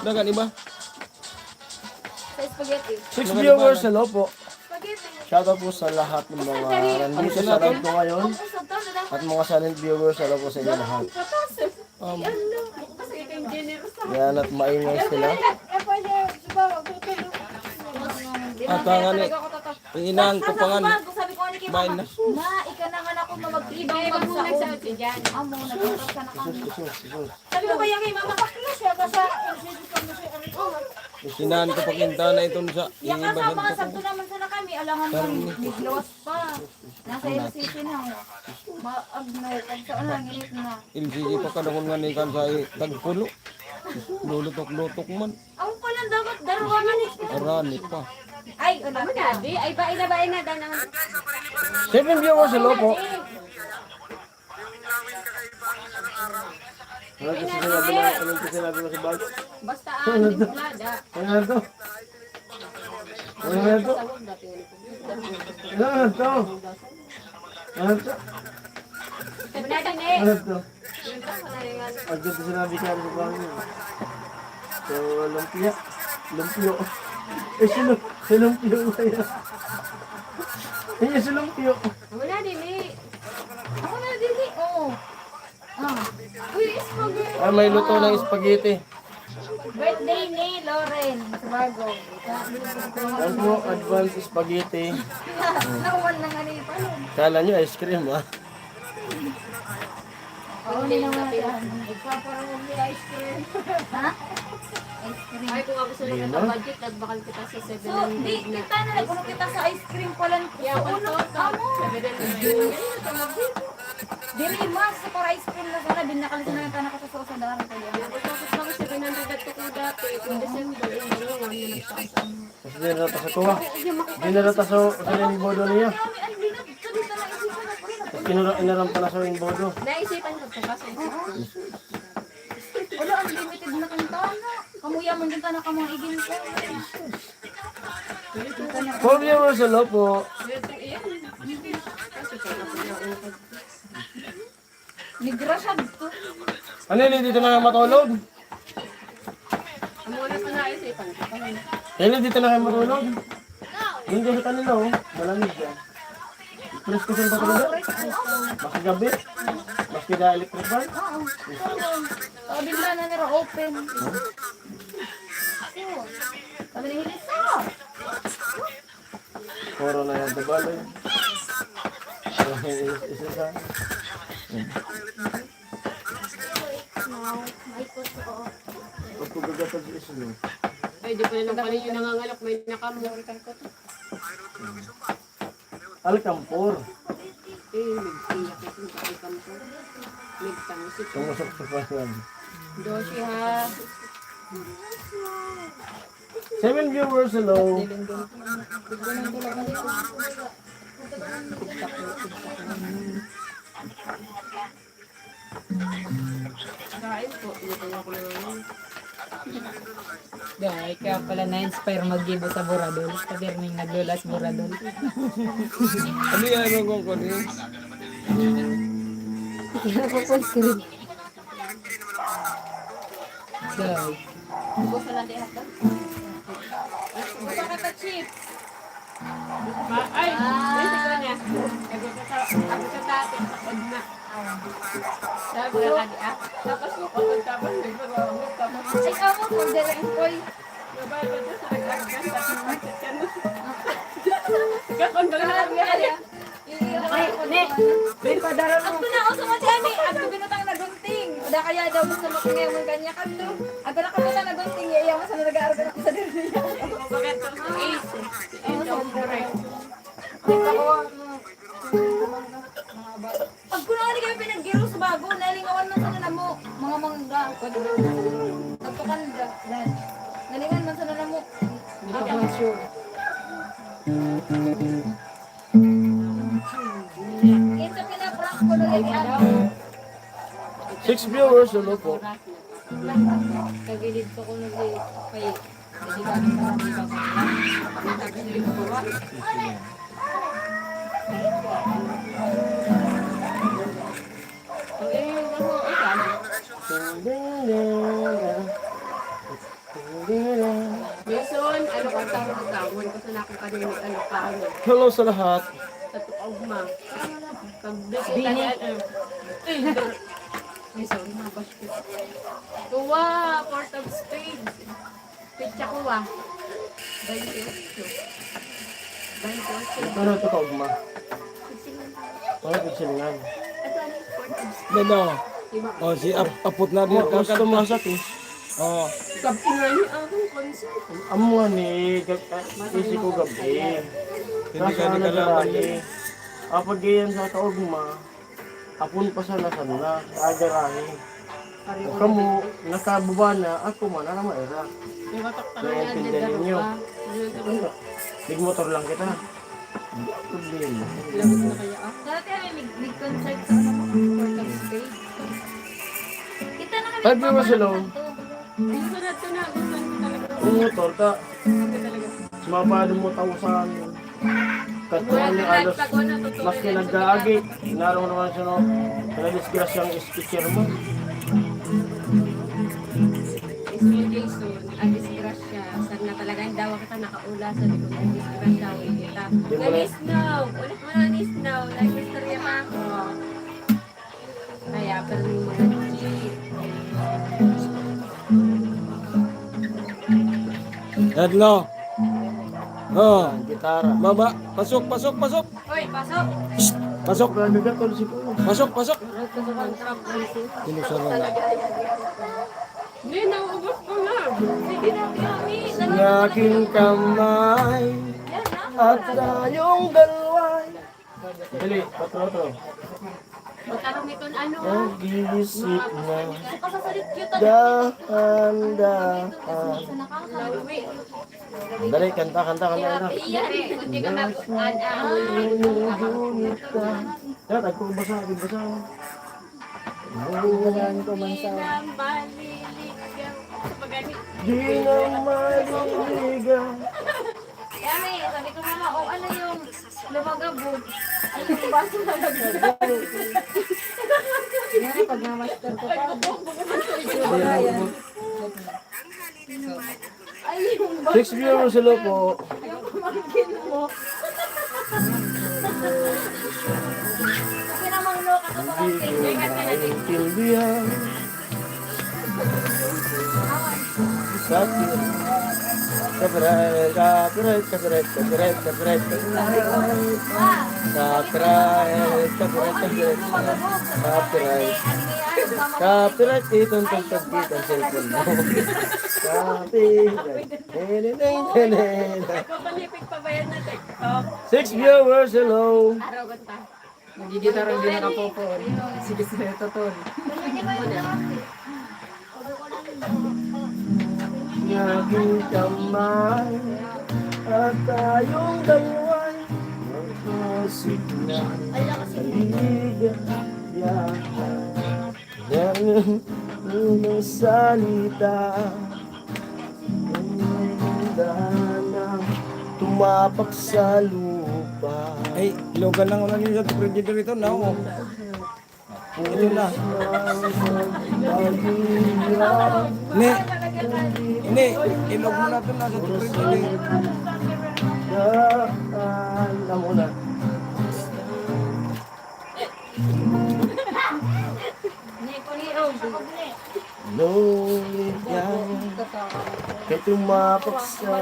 Dagan iba?
Sa spaghetti.
6 viewers, hello po.
Spaghetti.
Shoutout po sa lahat ng mga random sa sarap ko ngayon. At mga silent viewers, hello po sa inyo lahat.
Kasi ikaw yung generous sa
Yan at maingay sila.
At nga ni.
Talaga ako tatak.
Inahan ko pa nga.
Sabi ko ni kay
Bain
mama,
na.
ma, ika na nga ako mag-ibang
Ibang mo
magsaon.
nagsaot si Jan.
Amo, nagsaot ka na kami.
Isus.
Sabi ko kaya kay mama, bakla siya ka sa
Inahan ko pa kinta na ito sa
Yang
ibasad
kasama
ko.
sabto naman sana kami, alangan mo niglawas pa. Nasa LCC na. Maagno, kung saan na, nginit na.
LCG pa kadakon nga ni kan sa tagpulo. Lulutok-lutok man.
Ako pa lang dapat daruwangan eh.
Arani pa.
Ay, wala
Ano
ka.
na, di? Ay, bain na, dan naman.
7 viewers, hello po. Ano kasi sinabi mo sa bag?
Basta di plada.
Ano to? Ano to?
Tawag dati ulit.
Ano to? Ano to?
Wala din eh.
Ano to?
Yung pa na rin nga.
Ang ganda sinabi siya sa bag niya. So, lumpia. Lumpio. Eh, sinumpio na yan. Eh, sinumpio.
Wala din eh.
Ako na dili. Oo. Ah. Uy, spaghetti.
Ah, may luto ng spaghetti.
Birthday ni Lauren. Bago.
Yan po, advance spaghetti.
Nakuha na nga ni Palong.
Kala nyo, ice cream ah.
Oo, hindi naman yan. Ikaw ice cream. Ha? Ice cream.
Ay, kung ako sila ng budget, nagbakal kita sa 7
So, di, kita na nagpuno kita sa ice cream pala.
Yeah,
So,
one
uno,
total.
amo.
7
Dili mas sa para ice cream na sana binakalis na yung tanak ko sa daran ko yan.
Tapos ako 700 at ko dati, kung December, yung mga na nagpasa.
Tapos dinarata sa tuwa. Dinarata sa yung bodo niya.
Kami ang linap sa dito na isipan na pala.
Tapos inarampa na sa yung bodo.
Naisipan ko pa kasi.
Wala ang limited na kantana. Kamuya man din tanak mga igin ko.
4 viewers, hello po.
Nigrasad to.
Ano yun, dito na kayo matulog?
Ang muna ko naisipan ko.
Ano, dito na kayo matulog? Hindi sa kanila oh, malamig yan. Press ko siyang patulog. Basta gabi. Basta ka electric fan.
Oo. Sabi nila na nila open. Sabi ni Hilisa.
Puro na yan, tabalo yun. Isa sa... Pagkugagatag sa isa no.
Ay, di pa na lang pala yung nangangalok. May nakamurikan ko to.
Alcampor.
Eh, nagsiyak ito. Nagkakam ko. Nagtamusik.
Sumusok sa pasan.
Doshi ha.
7 viewers, hello.
Kain po. Ito ako naman.
Dahil kaya pala na-inspire mag-gibo sa Boradol. Sabi rin naglulas Boradol.
Ano yan ang kong kunin?
Kaya ko po screen. Dahil.
Gusto lang di hotdog. Gusto ka ta chip.
Ay! Basic ko niya. Ako sa dati. Pag na. Sabi ko lagi tapos mo kapag tapos nagpagawamit. Tapos
Ay, ako po, dala koy.
babae pa doon sa nag-argas. Tapos market ka na. Kakondol na lang yan.
Ay, ne. Ako na ako sa matiami. Ako binutang na gunting. Wala kaya daw gusto mo ngayon mo kanya kanto. Ako na kabutang na gunting. Iya mo sa nag-aaral ako sa dito.
Bakit to? Ace. Ace of correct.
Pag kuno ni kami pinaggiro sa bago, nalingawan man sa namo. Mga mangga. Nagpakanda. Nalingan man sa namo. Ito pinaprank ko na yan.
6 viewers, hello po.
Kagilid ko nag kay hindi ka naman sa iba ko. Kagilid ko ba? Eh, ako, Jason, ano ka tawag ng tawon? Kasi na akong kanina ano pa ano.
Hello sa lahat.
Sa tukog ma. Pag-bisita niya, Jason, mapasok. Kuwa, Port of Spades. Pitcha kuwa. 28.
Pero ito kaugma. Ano ito silingan?
Dado. Oh, si apot na din.
Gusto masak eh.
Oh,
Amo nga ni, isi ko gabi.
hindi ka nakalaban din.
Kapag ganyan sa kaugma, apon pa sa lasan na, agarahe. Kung kamo, nakababa na, ako man, na maira.
Yung kataktakan niya,
Naiintindihan
nagdaro
ninyo.
pa.
Bigmotor lang kita. Hindi problema.
Labot na kaya ah.
Dati kami nag-concert sa ano mo, fourth stage. Kita na kami
5 euros alone.
Yung sunod ko na, gusto ko talaga.
Kung motor ka,
Sabi talaga.
mapado mo tausan. Katuan ni alos, mas kinagdaagi. Inaraw naman siya no, kanadisgrasyang speaker mo.
Ismail Jason, ang disgrasya. Saan na talaga yung dawa kita nakaula sa likod ng disgrasya. Ulit kita. Nag-snow. Ulit mo na ni-snow. Nag-istorya pa ako. Kaya, pero yung mga cheat.
Edlo. Oh,
Gitara.
baba. Pasok, pasok, pasok.
Hoy, pasok!
Pasok,
Nagagatol si Kuya.
pasok, pasok.
Ito sa contract.
Kinusan na lang.
Hindi, nauubos ko na.
Sige na, kami.
Ang aking kamay
Yan na.
at tayong dalaway. Dali, patro-tro.
Magkaroon nito ano.
Nag-iisip na
Kasasalit cute.
dahan-dahan.
Sa nakakalawi.
Lawi.
Dali, kanta, kanta, kanta, kanta.
Iyari, kundi ka mag-an-an.
Ngunit ka. Yan, agpabasa, agpabasa. Ngunit ko man sa...
Hindi na maliligaw. Sa pagani.
Di na maliligaw.
Yami, sabi ko mama, o ano yung lumagabog? Ano yung baso na lumagabog? Yan, pag na-master ko pa. Ay, yung
6 viewers sila po.
pamangkin mo. Kasi namang no, kato pamangkin.
Hindi ko maintindihan. Sa akin. Copyright, copyright, copyright, copyright, copyright, copyright. Copyright, copyright, copyright. Copyright, itong tagtag dito ang cellphone mo. Copyright.
Papalipik pa ba yan na TikTok?
6 viewers, hello.
Araw ganta.
Nagigitarang din nakapopon. Sige, sige, totoo.
Naging kamay at tayong dalaway magkasig na kaligayahan. Ganyan unang salita dahan tumapak sa lupa.
Ay, logan lang ulan yun sa predator ito na. Oh. Ito na. Ne, ini, ilog mo na ito na sa predator.
Alam mo na. Ngunit yan kay tumapak sa...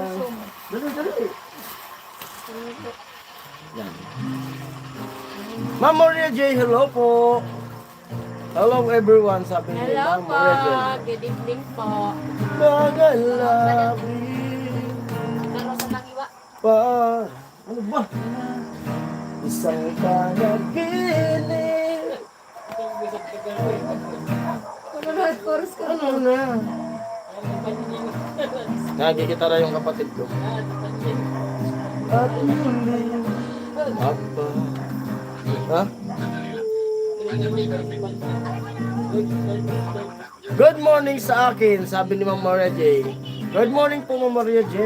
Dali, dali. Yan. Ma'am Maria J, hello po. Hello everyone, sabi ni
Hello
Ma'am
po.
Maria J.
Good evening po.
Magalabi
Pero sa nangiwa.
pa... Ano ba? Isang panaginip.
Chorus ko.
Ano na? Nagigitara yung kapatid ko. At muli, Papa. Ha? Good morning sa akin, sabi ni Ma'am Maria J. Good morning po, Ma'am Maria J.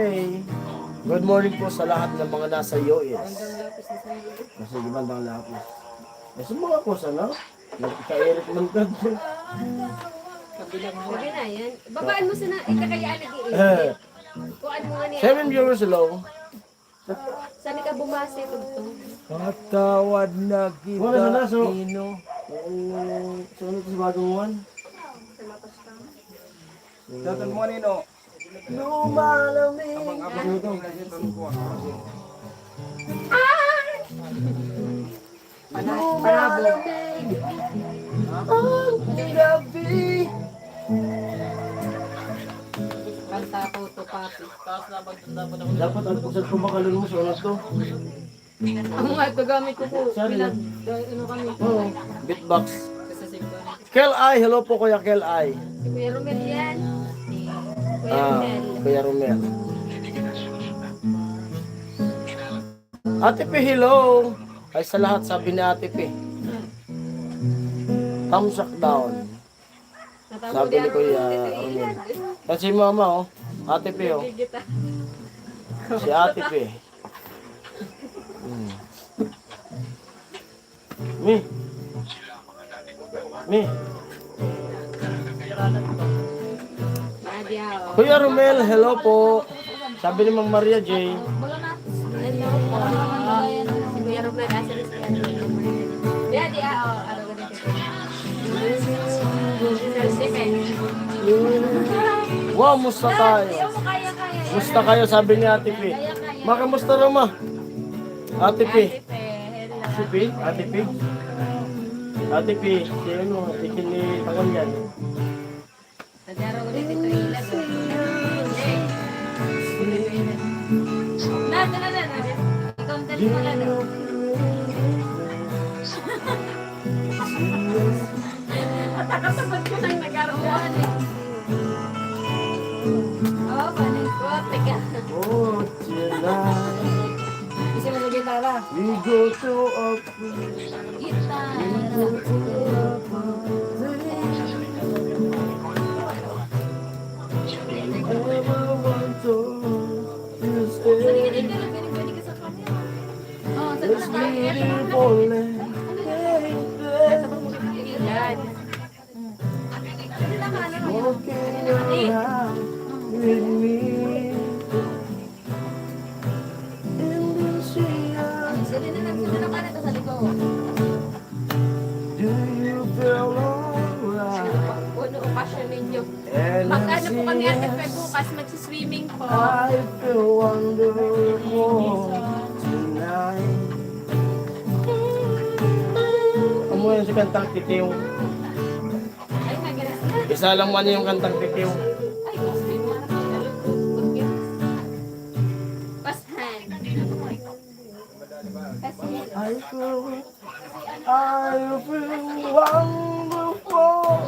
Good morning po sa lahat ng mga nasa US. Nasa bandang lapis. Nasa mga kusa, no? Nagka-Eric man ka.
Sige na yan. Babaan mo sana. Ikakayaan nag-iisip. Kuan mo nga niya.
7 viewers low.
Saan ka bumase tugtong?
Patawad na kita,
Wala na, so-
Ino.
Sunod sa bagong one.
Datan mo nino.
Lumalamig.
Abang ito.
Lumalamig ang gabi.
Kanta ko to, papi.
Dapat ang pusat ko makalun mo sa ano to.
Ang nga ito gamit ko po.
Sorry.
Bilang, ano kami.
Oo, beatbox.
Sa simbahan.
Kel Ay, hello po Kuya Kel Ay.
Si Kuya Romel yan. Kuya
Ah,
Romel.
Kuya Romel. Ate P, hello. Ay sa lahat sabi ni Ate P. Thumbs up down. Sabi ni Kuya Romel. Kasi mama oh, Ate P oh. Si Ate P. Mi. Mi.
Nadia, oh.
Kuya Romel, hello po. Sabi ni Mang Maria J.
Hello po. Si Kuya Romel, asa rin si Kuya Romel. Nadia, oh. Ano ka dito?
Wow, musta tayo?
Kaya.
Musta kayo, sabi ni Ate P. Makamusta na ma? Ate P.
Hello.
Si P? Ate P? Ate P, si ano, ikini tangon yan.
Nadaro ko dito ito ilag. Na. Ikaw ang dali mo na. Matakasabad ko nang nag-aruan eh. Oh, paningkote ka.
Oh, tonight
Kasi mo sa gitara.
we go to a
Gitara. Galing ka sa kanya. Oh, sa
It's beautiful and
Yan.
walking around with me in the sea.
Dali na lang ka na sa likod.
Do you feel alright?
Puno okasyon ninyo.
And
Mag-ano po kami at bukas magsiswimming po.
I feel wonderful tonight. Amo yan si kantang titiw.
Ay, nagalas na.
Isa lang man yung kantang titiw.
Ay, gusto mo. Pasan. Kasi,
I feel wonderful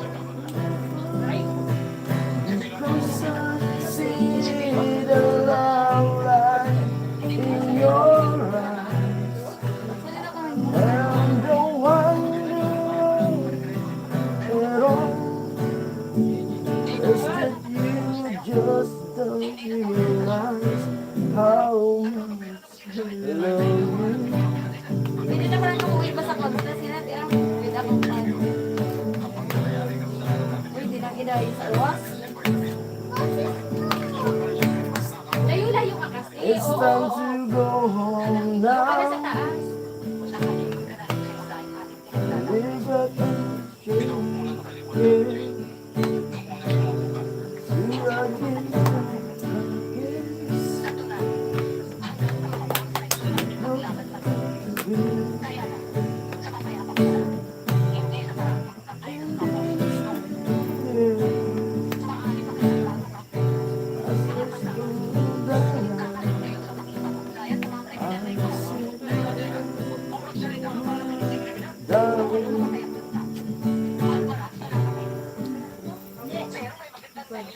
because I see the love light in your eyes and the wonder at all is that you just don't realize how much I love you.
hindi na pala nung uwi pa sa kontra sila. Wait, akong plan. Uy, di lang idahin sa luwas. Layo-layo ka kasi.
It's
Oo.
time to go home
Para sa
now.
taas.
Live back in the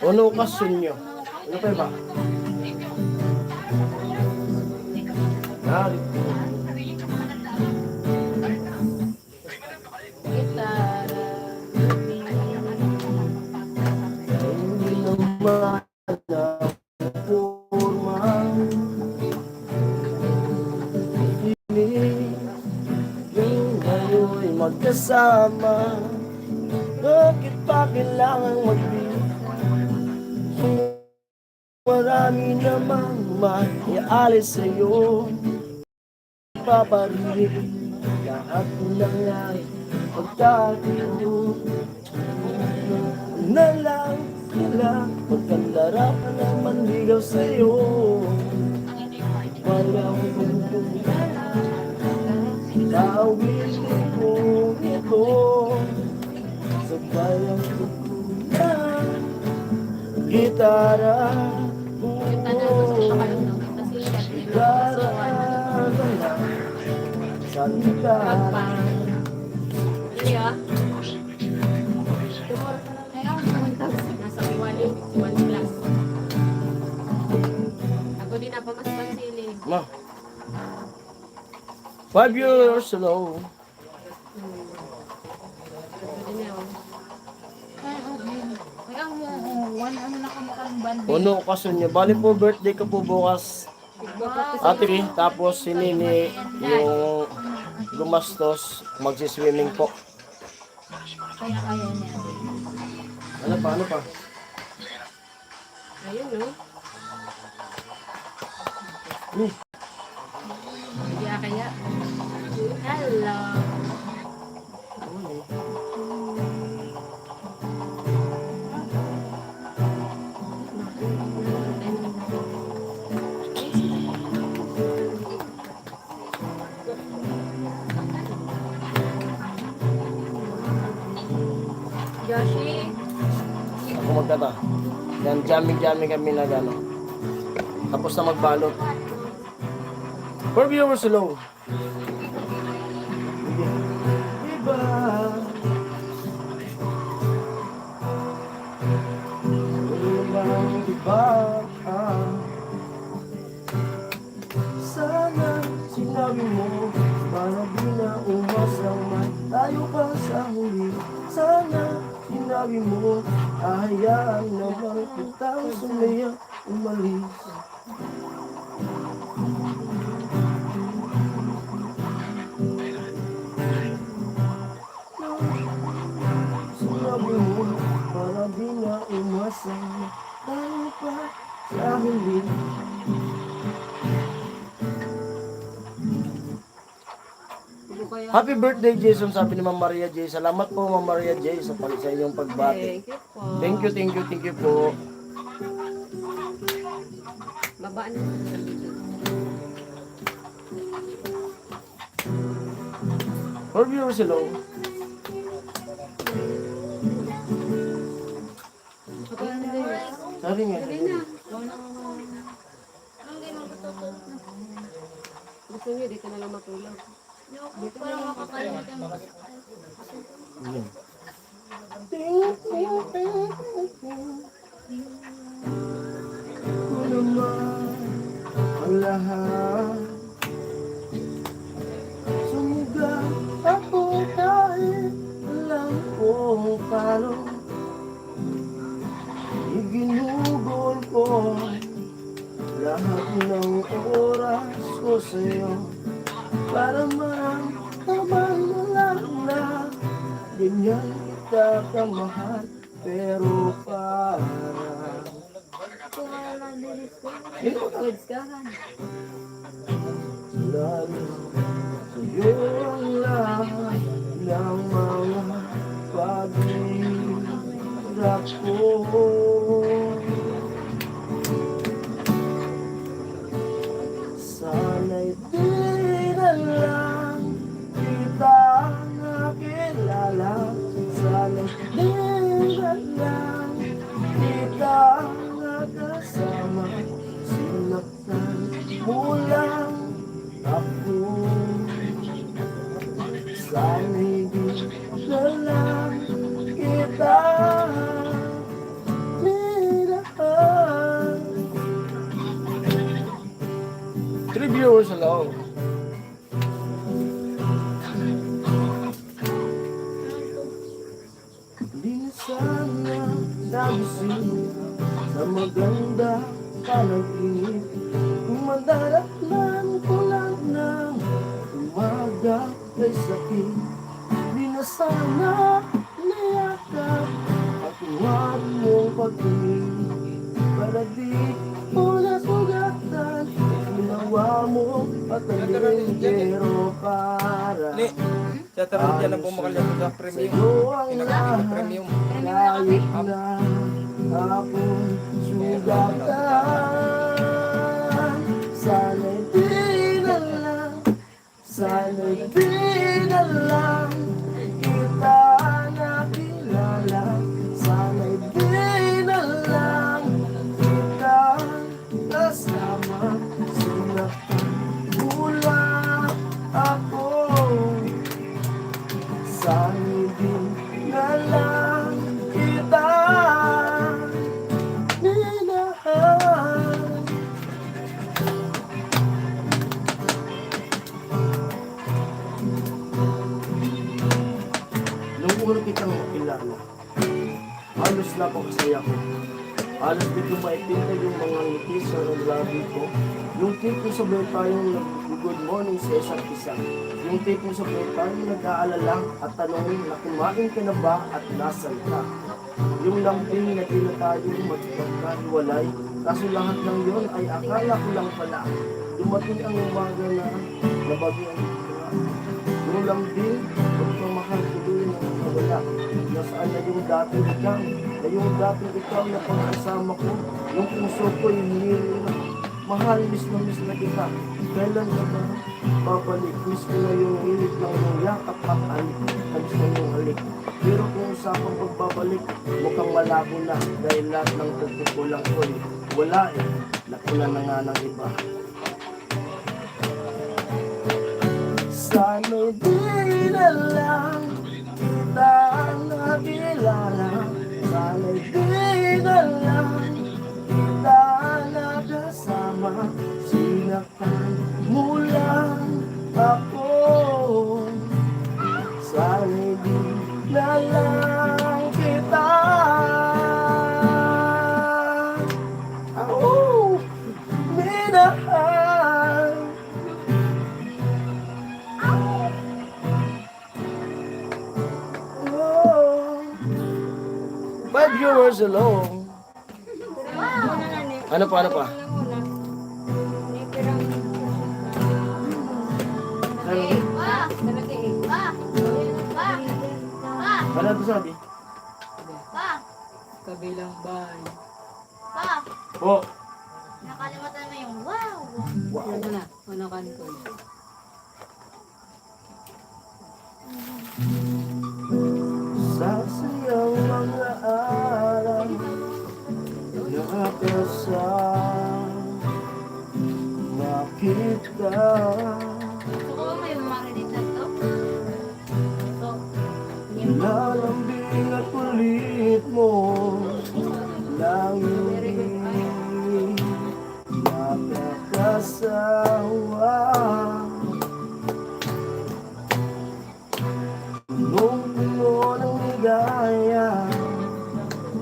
Ano okasyon nyo? Ano pa ba? Narito.
Gitara.
Hindi naman na forma. Piling yung kayo'y magkasama. Bakit pa kailangan magbibigay? Marami namang maialis sa'yo. Paparinig lahat ng ay pagkakito. Na lang sila magkandara pa naman ligaw sa'yo. bayang Tawid ko ito sa bayang gitara
Kita na gusto ko kayo, no? Kasi
gitara sa gitara
Hindi ah. Nasa Iwali, 1 plus. Ako din na pa mas pansiling.
Ma 5 years ago
Ako din na, oh.
Ay, ang ano na kamukhang band.
Puno kaso niya. Bali po birthday ko po bukas. Ate, tapos si Nini yung gumastos magsiswimming po.
Kaya niya.
Ano pa?
Ayun, no? Kaya. Hello. Joshi.
Ako magkata. Yan, jamming kami na gano'n. Tapos na magbalot. 4 viewers hello. Diba? Diba? Sana sinabi mo para di na umasang man tayo pa sa huli. Sana sinabi mo ahayaan naman kitang sumaya umalis. Sinabi mo para di na umasang tayo pa sa huli. Happy birthday, Jason, sabi ni Ma'am Maria J. Salamat po, Ma'am Maria J, sa inyong pagbati.
Thank you po.
Thank you po.
Babaan na.
For viewers, hello. Sorry nga.
Gusto niyo, dito na lang matulog.
Parang makakalimutan mo.
Kung naman ang lahat sumuga ako kahit alam kong paano iginugol ko lahat ng oras ko sa'yo para maramdaman mo lang na ganyan kita kamahal pero parang lalo sa'yo ang lahat ng mga paghihirap ko. Sana'y di na lang kita nakilala. Sana'y di na lang kita nakasama. Sinaktan mo lang ako. Sana'y di na lang kita nilahan. 3 viewers hello. Di na sana nagising sa maganda panaginip. Kung madaratnan ko lang ng umaga kay sakit. Di na sana niyakap at huwag mong pagtingin para di mo nasugatan. Ginawa mo patalim pero para
Ni, sa taron dyan ang pumakalya sa premium.
sa'yo ang
Pinakita
lahat.
premium.
Kahit na ako'y sugatan. Sana'y di Sana'y di na lang kita nakilala. Sana'y di na lang kita kasama. Sinaktan mo lang ako. Sana'y di na lang kita minahal. Nung una kitang makilala, halos napakasaya ko. Halos di ko maipinta yung mga ngiti sa labi ko. Yung tipong sabay tayong nag-good morning sa isa't isa. Yung tipong sabay tayong nag-aalala at tanongin na kumain ka na ba at nasan ka. Yung lambing na tila tayong magpagkahiwalay. Kaso lahat ng yon ay akala ko lang pala. Dumating ang umaga na nabagyan ko. Yung lambing, pagmamahal ko din ang nawala. Nasaan na yung dating ikaw? Na yung dating ikaw na pangkasama ko. Yung puso ko yung hinihila. Mahal, miss na kita. Kailan ka ba babalik? Miss ko na yung hilig ng iyong yakap at alik. Miss na yung halik. Pero kung usapang pagbabalik, mukhang malabo na. Dahil lahat ng pagkukulang ko wala eh. Nakula na nga ng iba. Sana'y di na lang kita nakilala. Sana'y di na lang kita nakasama. Sinaktan mo lang ako. Sana'y di na lang kita minahal. Five viewers alone. Ano pa? Ano? Ano ito sabi?
Kabilang bahay.
Po.
Nakalimutan mo yung wow.
Ano na? Ano kan ko?
Sa siyang mga araw nakakasama kita.
Gusto ko ba may marinig na to? So,
Lalambing at kulit mo langit nakakasawa. Nung puno ng ligaya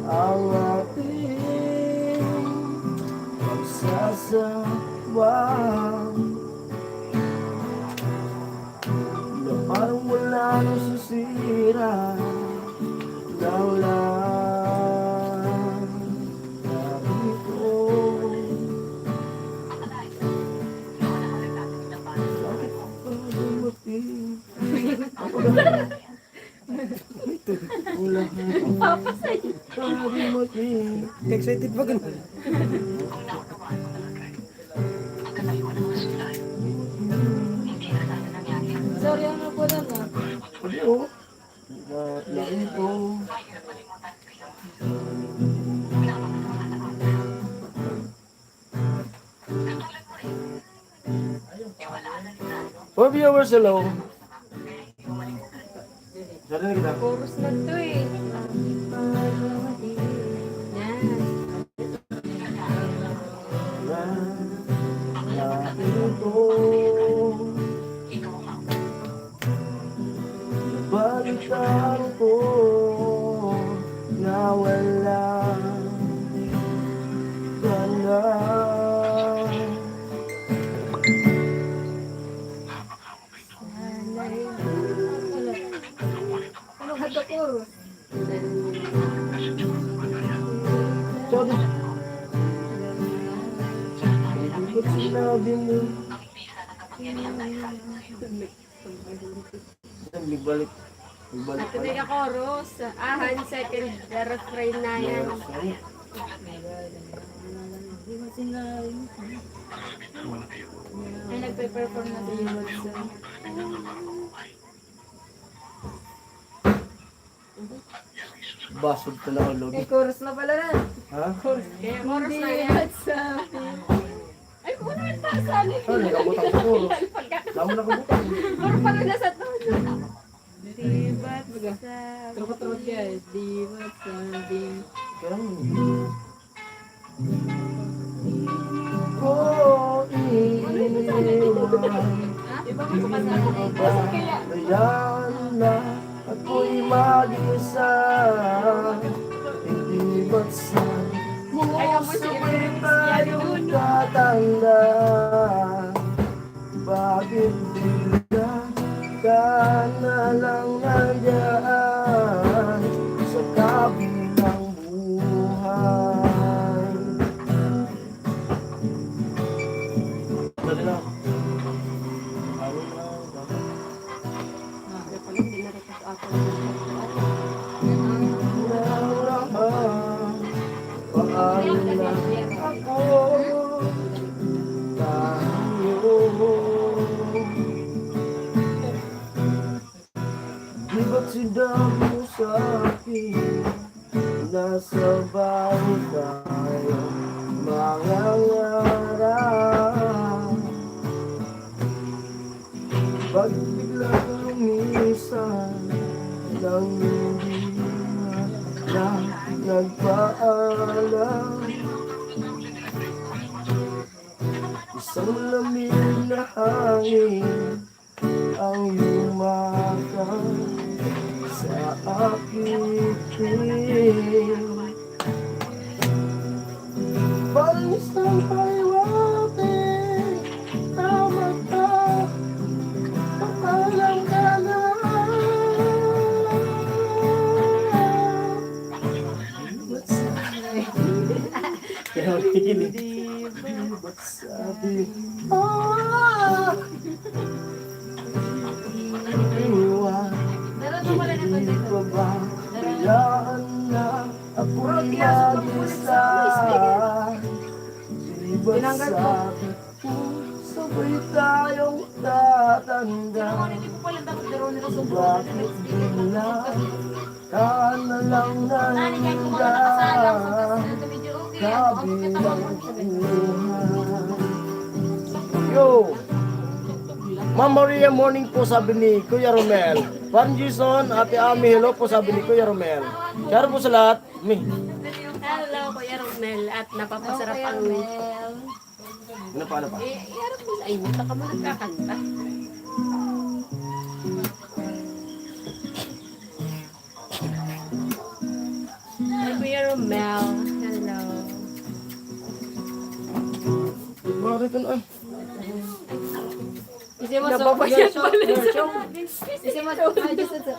ang ating pagsasawa, na parang wala nang susira ng labi ko. Bakit pa dumating? Ako lang. Ang lahat para dumating.
Excited ba ganun?
sorry, ano po na no?
Sabi oh, lahat ko. For viewers hello. Sorry na kita.
Chorus na to eh. Yan.
Lahat ko. Balikan ko na wala ka na.
Ano ka to ko?
Sorry. Hindi ko sinabi mo. Nagbalik. Nagbalik
Ito na yung chorus. Ahan, second, the refrain na yan.
Sorry.
Di ba sila
Ay, nagpe-perform na si Yulso.
Basod ko na ulog.
Chorus na pala na.
Ha?
kaya oras na yan. Ay, kung ano yung tasan eh.
Ano, nakabutang siguro. Damo nakabutang.
Puro pala nasa tono.
Diba't sa... Trot-trot guys. Diba't sa...
Kaya ko iiwan.
Iba mo sa kasama. Kaya,
Hayaan na ako'y mag-isa. Hindi ba't sa puso ko'y tayong tatanda? Bakit bigla ka na lang nandyan sa kabilang buhay? Dali lang.
kaya pala hindi na rin ako.
Di ba't sinabi mo sa akin nasa bahay tayo mangangarap? Ba't bigla lumisan nang hindi na nagpaalam? Isang lamig na hangin ang yumakap sa aking piling. Parang isang paliwate na mata, pakalang ka na. Ba't sabi? Kaya makikinig. Ba't sabi? Iwan.
Meron mo pala na
Hindi pa ba hayaan na ako'y mag-isa? Di ba't sabi mo sabay tayong tatanda?
Hindi ko pala dapat laro nila sa
Bakit bigla ka na lang
Nani kaya ko mga nakasalang sa
nandyan
kasi video okay. Ako kita
kabilang
mo.
buhay? Yo! Ma'am Maria, morning po sabi ni Kuya Romel. Juan Jason, Ate Ami, hello po sabi ni Kuya Romel. Share po sa lahat. Mi.
Hello, Kuya Romel. At napapasarap ang...
Ano pa, ano pa?
Iarap mo. Ay, muta ka mo nagkakanta. Hi, Kuya Romel. Hello.
Bakit ano? Ay.
Kasi mo nababayan pala sa...
Kasi mas ayos sa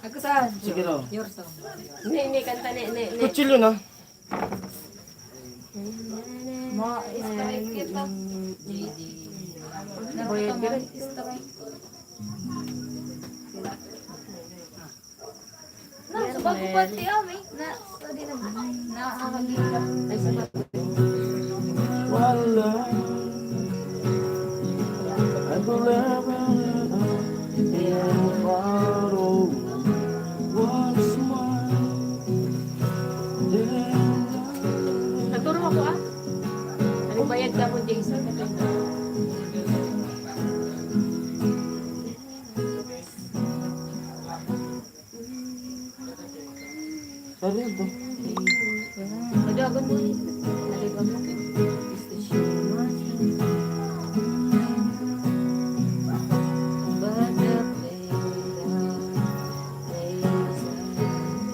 Ako saan?
Sige no.
Your song.
Hindi, kanta ni.
Kutsilyo na.
Mga strike kita.
Boyad ka rin.
Strike. Na, sa bago pa ti Ami. Na, di na. Nakakagila.
Ay, sama.
Wala. I believe in follow once more.
Naturo ako ah. Ano bayad ka mo, Jason?
Sabi ito.
Nadagan mo eh. Naliban mo.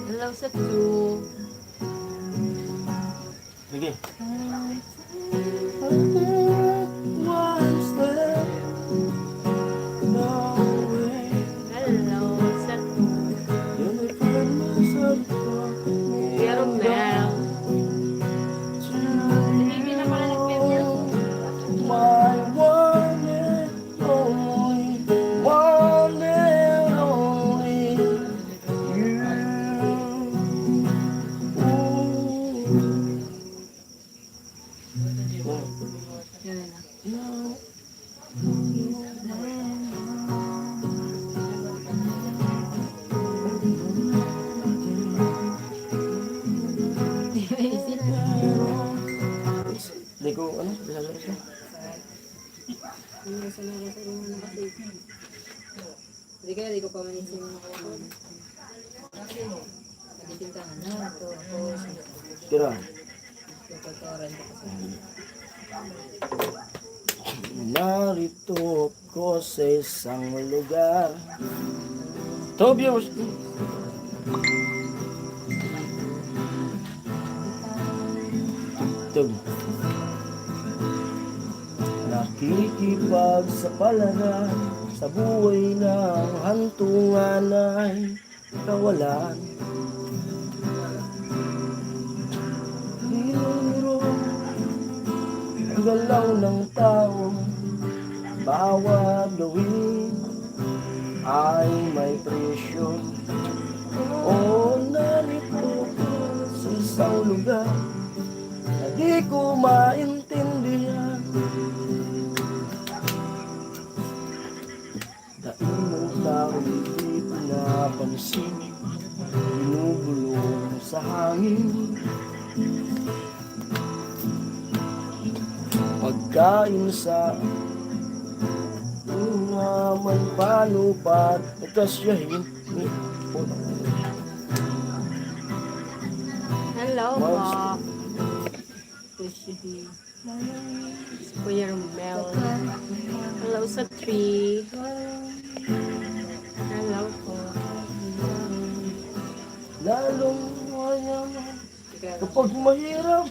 Hello sa two.
Sige. One step, no way.
Hello sa two.
You may find myself walking
Kuya Romel.
Hindi na pala nag-perform.
my one and only, one and only you.
Minsan na lang sa inyo na kasi. Hindi kaya, di ko pa manisin mo ako. Nagising ka na. Ito, ako.
Tira.
Tututoran ko kasi.
Narito ko sa isang lugar. To viewers. Tug. Nakikipagsapalaran sa buhay ng hantungan ay kawalan. Hinuro ang galaw ng tao, bawat gawin ay may presyo. O narito ko sa isang lugar na di ko maintindihan. Daing ng tao di pinapansin, binubulong sa hangin. Pagkain sa may panupat nagkasyahin.
Hello,
Wow.
po. Sushi. Kuya Romel. Hello sa tree. Hello po.
Lalong mayaman kapag mahirap.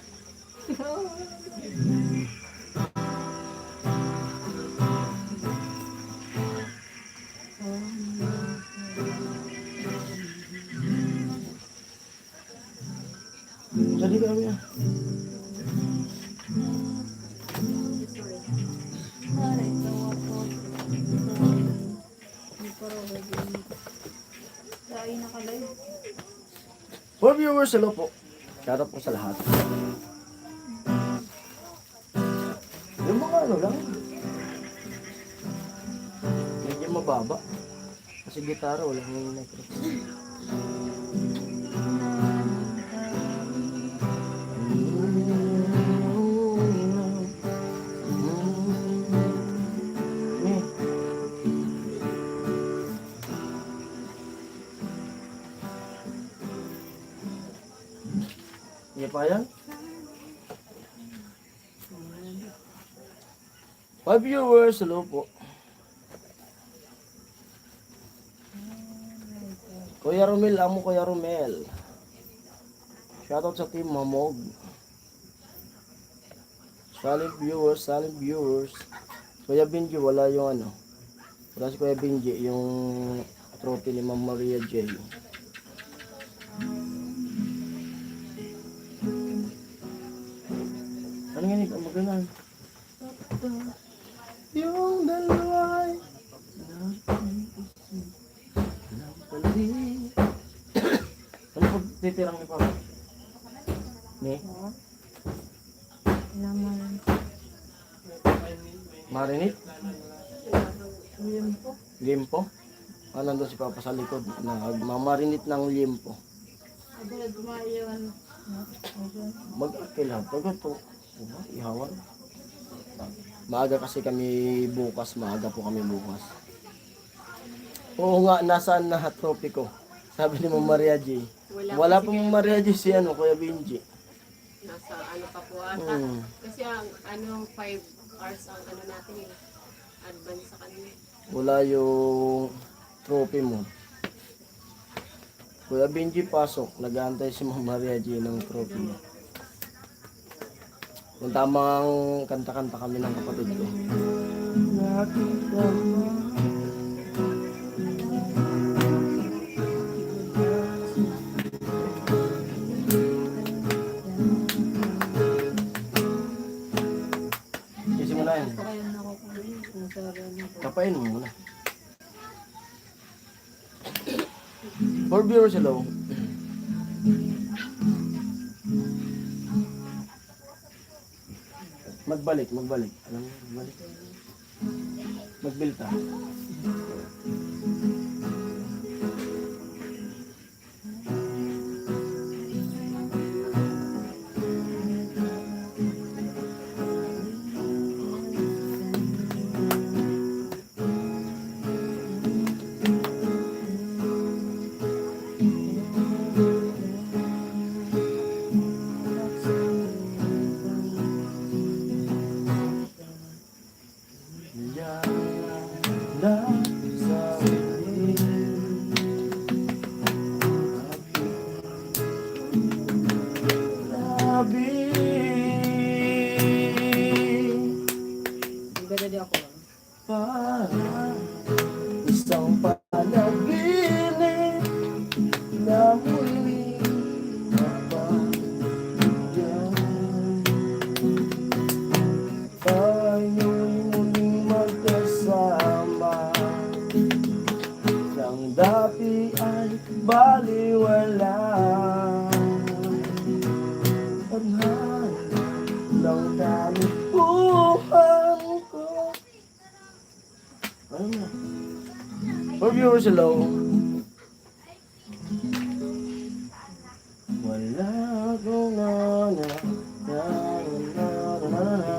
Jadi kami ya.
Dahil nakalay.
For viewers, hello po. Shout out po sa lahat. Yung mga ano lang. Medyo mababa. Kasi gitara, walang microphone. Iya pa yan? 5 viewers, hello po. Kuya Romel, amo Kuya Romel. Shoutout sa team Mamog. Solid viewers, solid viewers. Kuya Benji, wala yung ano. Wala si Kuya Benji, yung trophy ni Ma'am Maria J. Ano nga ni maganan? Yung dalawa'y napali. Ano pag titirang ni Papa? Ni? Marinate? Limpo? Ah, nandun si Papa sa likod. Mamarinate ng limpo. Mag-akilab. Pagod po. Ihawan. Maaga kasi kami bukas. Maaga po kami bukas. Oo nga, nasaan na trophy ko? Sabi ni Ma'am Maria J. Wala pong Maria J si ano, Kuya Benji.
Nasa ano pa po ata. Kasi ang ano 5 hours ang ano natin eh. Advance sa kanila.
Wala yung trophy mo. Kuya Benji pasok. Nag-aantay si Ma'am Maria J ng trophy niya. Yung tamang kanta-kanta kami ng kapatid ko. Nakita mo. Kasi mo na yun. Kapain mo muna. For viewers, hello. Magbalik. Alam mo, magbalik. Magbilta. baliwala. Ang hanap ng kalipuhan ko. Ano na? For viewers, hello. Wala akong na na na na na na.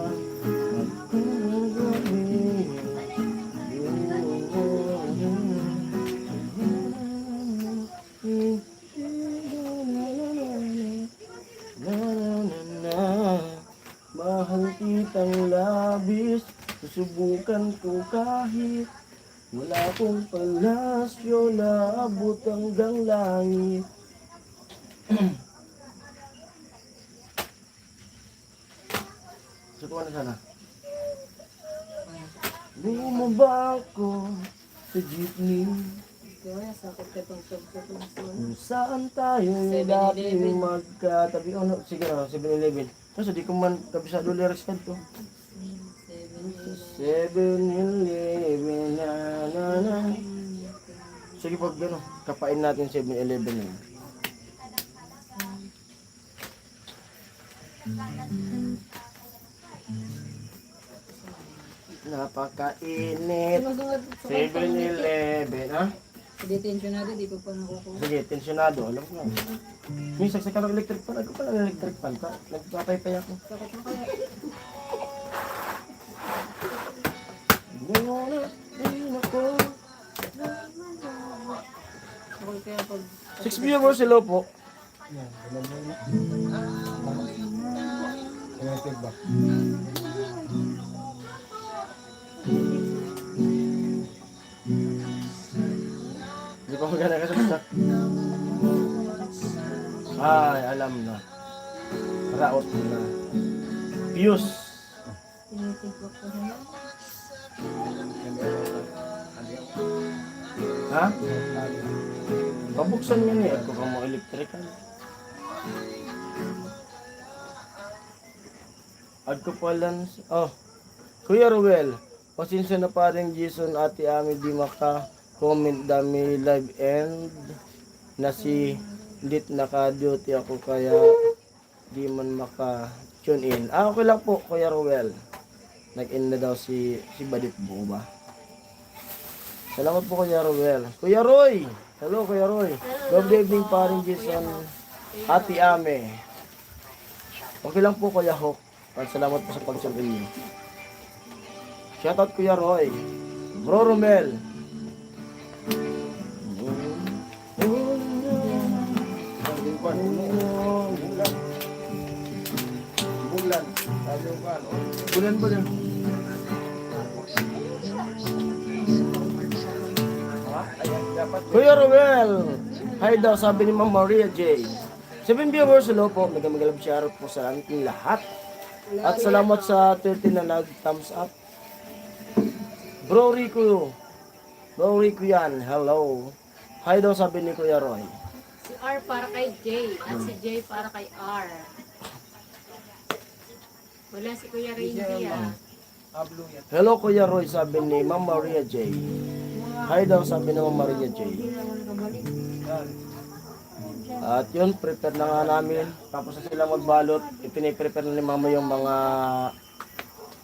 Mahal kitang labis, susubukan ko kahit wala akong palasyo na abot hanggang langit. Suko na sana. Bumaba ako sa jeepney kung saan tayo dati magkatabi. Oh, no, sige na, 7-Eleven. Kaso di ko man kabisado lyrics ka to. 7-Eleven na na na. Sige pag gano'n, kapain natin 7-Eleven na yun. Napakainit. 7-Eleven, ha?
Detensyonado, di ko pa nakukuha.
Sige, tensyonado. Alam ko na. Minsan sa karang electric fan, ako pala ng electric fan. Nagpapaypay ako. Wala din ako.
Okay, kaya pag
6 viewers, hello po. Hindi pa magana ka sa ay, alam na. Raot na. Fuse.
Tinitimpok ko na.
Ha? Pabuksan niya niya. Ito ka mo electrical. Ad ko pala. Oh. Kuya Ruel. Pasensya na pa rin Jason, ate Ami di maka-comment dami live end na si Lit naka-duty ako kaya di man maka-tune in. Ah, okay lang po Kuya Ruel. Nag-in na daw si Badit Buo ba? Salamat po Kuya Ruel. Kuya Roy! Hello Kuya Roy. Good evening pa rin Jason, ate Ami. Okay lang po Kuya Hawk. Salamat po sa pag-tune in niyo. Shoutout Kuya Roy. Bro Romel. Bulan. Bulan ba din? Kuya Romel. Hi daw, sabi ni Ma'am Maria J. 7 viewers, hello po. Magagalab shoutout po sa ating lahat. At salamat sa 13 na nag-thumbs up. Bro Rico yan, hello. Hi daw sabi ni Kuya Roy.
Si R para kay J at si J para kay R. Wala si Kuya Randy ah.
Hello Kuya Roy sabi ni Ma'am Maria J. Hi daw sabi ni Ma'am Maria J. At yun, prepare na nga namin. Tapos na sila magbalot. Ipiniprepare na ni Mama yung mga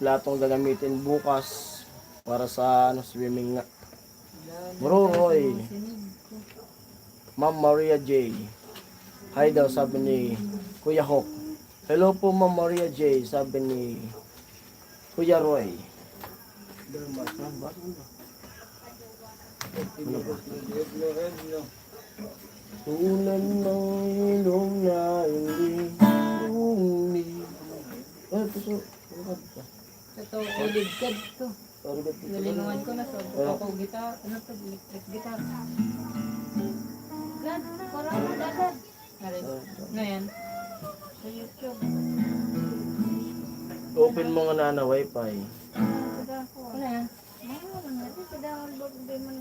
platong gagamitin bukas para sa swimming nga. Bro Roy. Ma'am Maria J. Hi daw sabi ni Kuya Hawk. Hello po Ma'am Maria J. Sabi ni Kuya Roy. Tulan ng ilong na hindi lumi.
ito, uligkad to. Nalinungan ko na sa ako gitar, ano to, electric guitar.
Lad, parang madalad.
Ngayon,
Sa YouTube.
Open mo nga na wifi.
Kada ko.
ano yan?
Ano nga, di kada albog di man.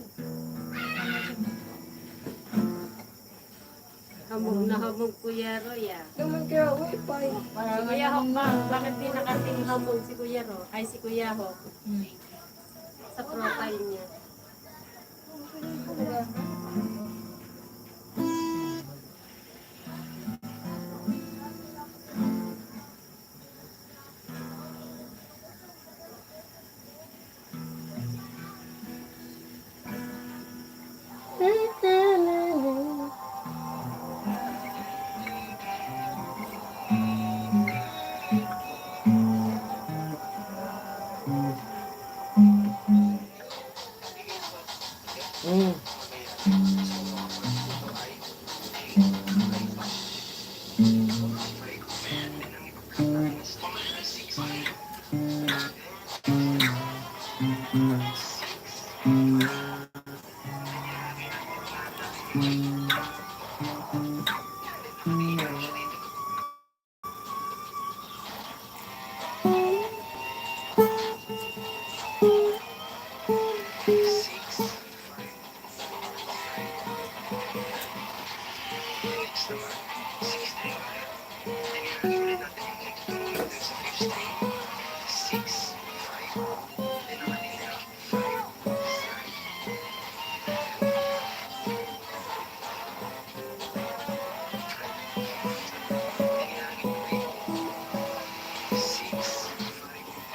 Hamog na hamog Kuya Roy ah.
Naman kaya wifi.
Si Kuya Hawk ba? Bakit di nakating hamog si Kuya Ro? Ay si Kuya Hawk. Sa profile niya.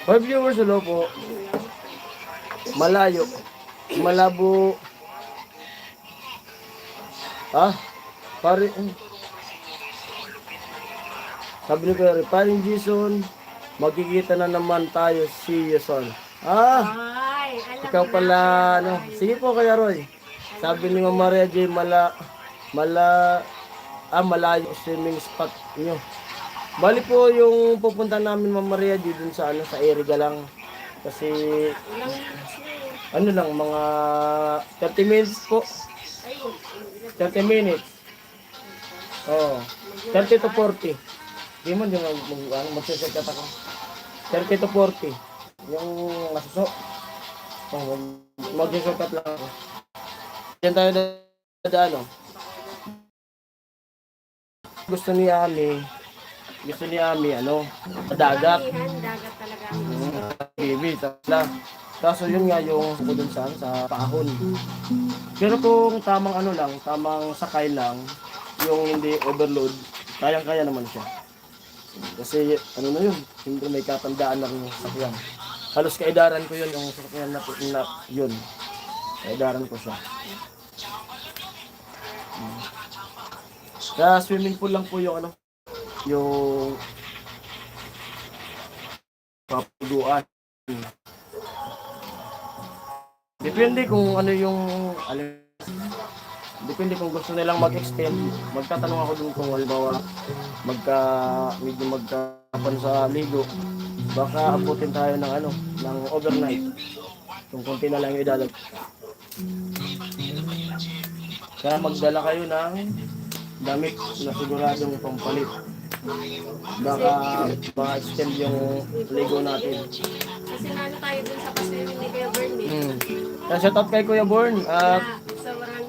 Five viewers, hello po. Malayo. Malabo. Ah, pare. Sabi ni Kuya Roy, paring Jason, magkikita na naman tayo, see you soon. Ah,
Ay, alam
ikaw
mo
pala,
na.
ano. Sige po, Kuya Roy. Sabi ni Mama Maria J, malayo swimming spot nyo. Bali po yung pupunta namin Mama Maria J dun sa, sa Eriga lang. Kasi, ano lang, mga 30 minutes po. 30 minutes. Oh, 30 to 40. Di mo, magsiset ako. 30 to 40. Yung masuso. Oh, magsiset lang ako. Diyan tayo ano. Gusto ni Ami, ano, sa dagat.
Dagat talaga.
Baby, tapos kaso yun nga yung dun sa paahon. Pero kung tamang ano lang, tamang sakay lang, yung hindi overload, kayang-kaya naman siya. Kasi ano na yun, hindi may katandaan na rin yung sakyan. Halos kaidaran ko yun, yung sakyan na yun. Kaidaran ko siya. Sa swimming pool lang po yung ano, yung papuguan. Depende kung ano yung depende kung gusto nilang mag-extend. Magtatanong ako dun kung halimbawa medyo magkapan sa ligo. Baka abutin tayo ng ano, ng overnight. Kung konti na lang yung idalag. Kaya magdala kayo ng damit na siguradong pampalit. Baka ma-extend yung ligo natin.
Kasi naano tayo dun sa paswim ni Kuya Bernie.
Kaya shout out kay Kuya Born. At
Sobrang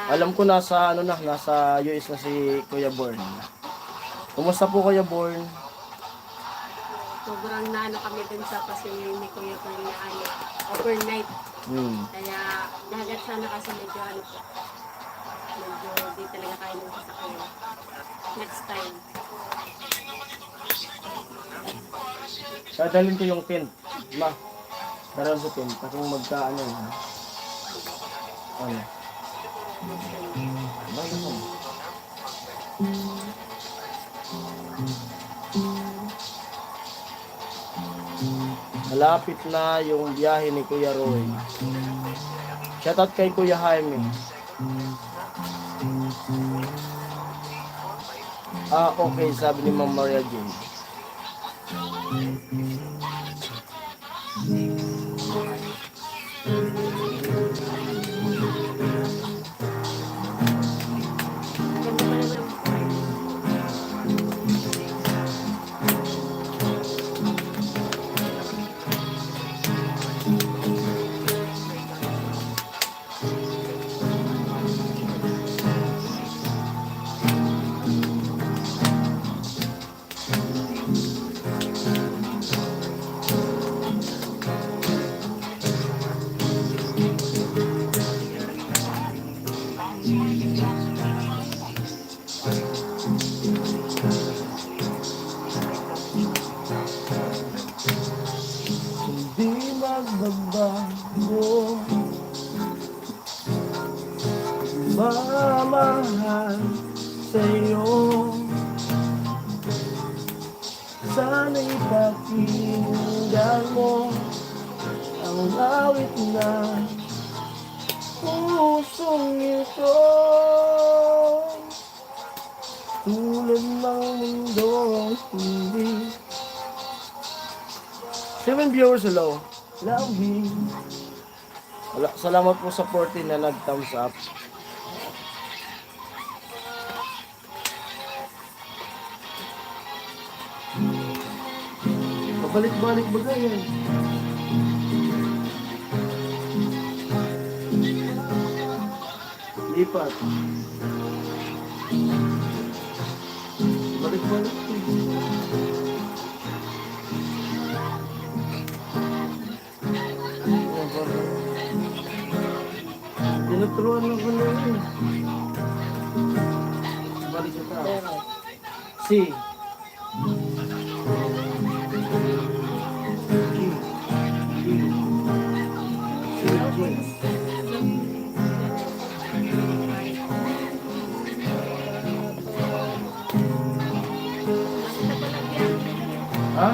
alam ko nasa US na si Kuya Born. Kumusta po Kuya Born?
sobrang naano kami dun sa paswim ni Kuya Bernie na overnight. Kaya dagat sana kasi medyo ano po. Medyo di talaga kayo ng sasakyan. Next time.
Dadalhin ko yung tent. Daran sa tent. Kasi magkaano yun. Ano? Bago ko. Malapit na yung biyahe ni Kuya Roy. Shoutout kay Kuya Jaime. Okay, sabi ni Ma'am Maria Jane. Hindi magbabago, mamahal sa'yo. Sana'y pakinggan mo ang awit na pusong ito. Tulad ng mundong hindi. 7 viewers, hello. Love you. Salamat po sa 14 na nag-thumbs up. Balik-balik ba ganyan? Lipat. Balik-balik. Tinuturuan lang ko na yun. Balik sa taas. C. Ha?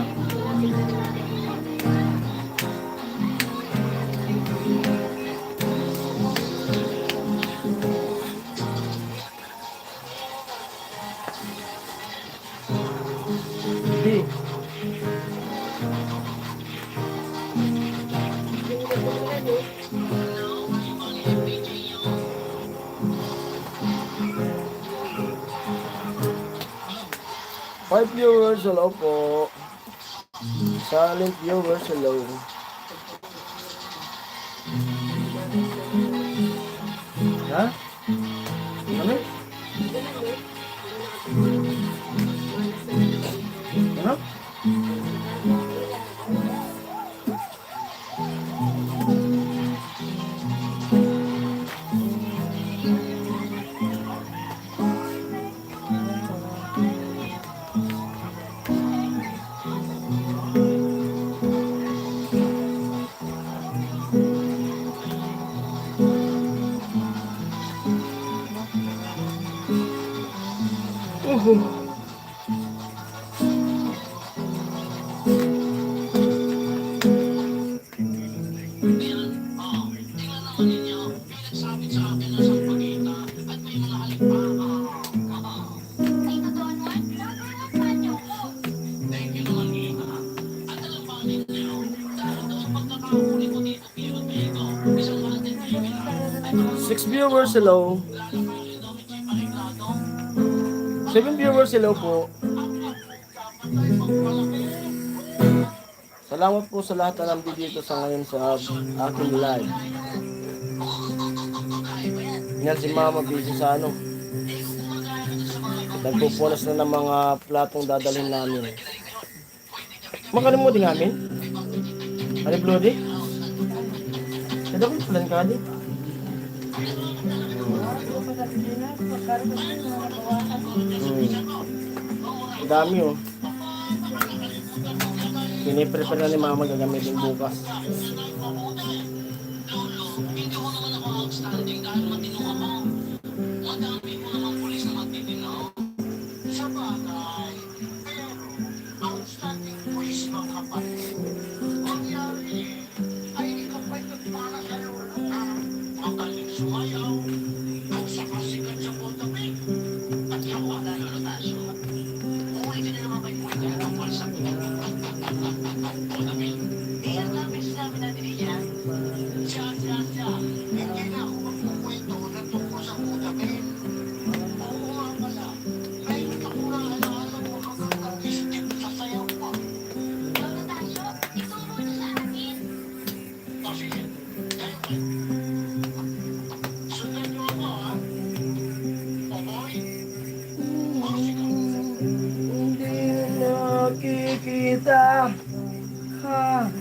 D. 5 viewers, hello po. Silent viewers, hello. Ha? Ano? Ano? Six viewers, hello. 7 viewers, hello po. Salamat po sa lahat na nandito dito sa ngayon sa aking live. Yan si Mama busy sa ano. Nagpupunas na ng mga platong dadalhin namin. Makalim mo din namin? Ano Bloody? Kada ko plan ka di? Ang dami oh. Piniprepare na ni Mama gagamitin bukas. Nakikita ha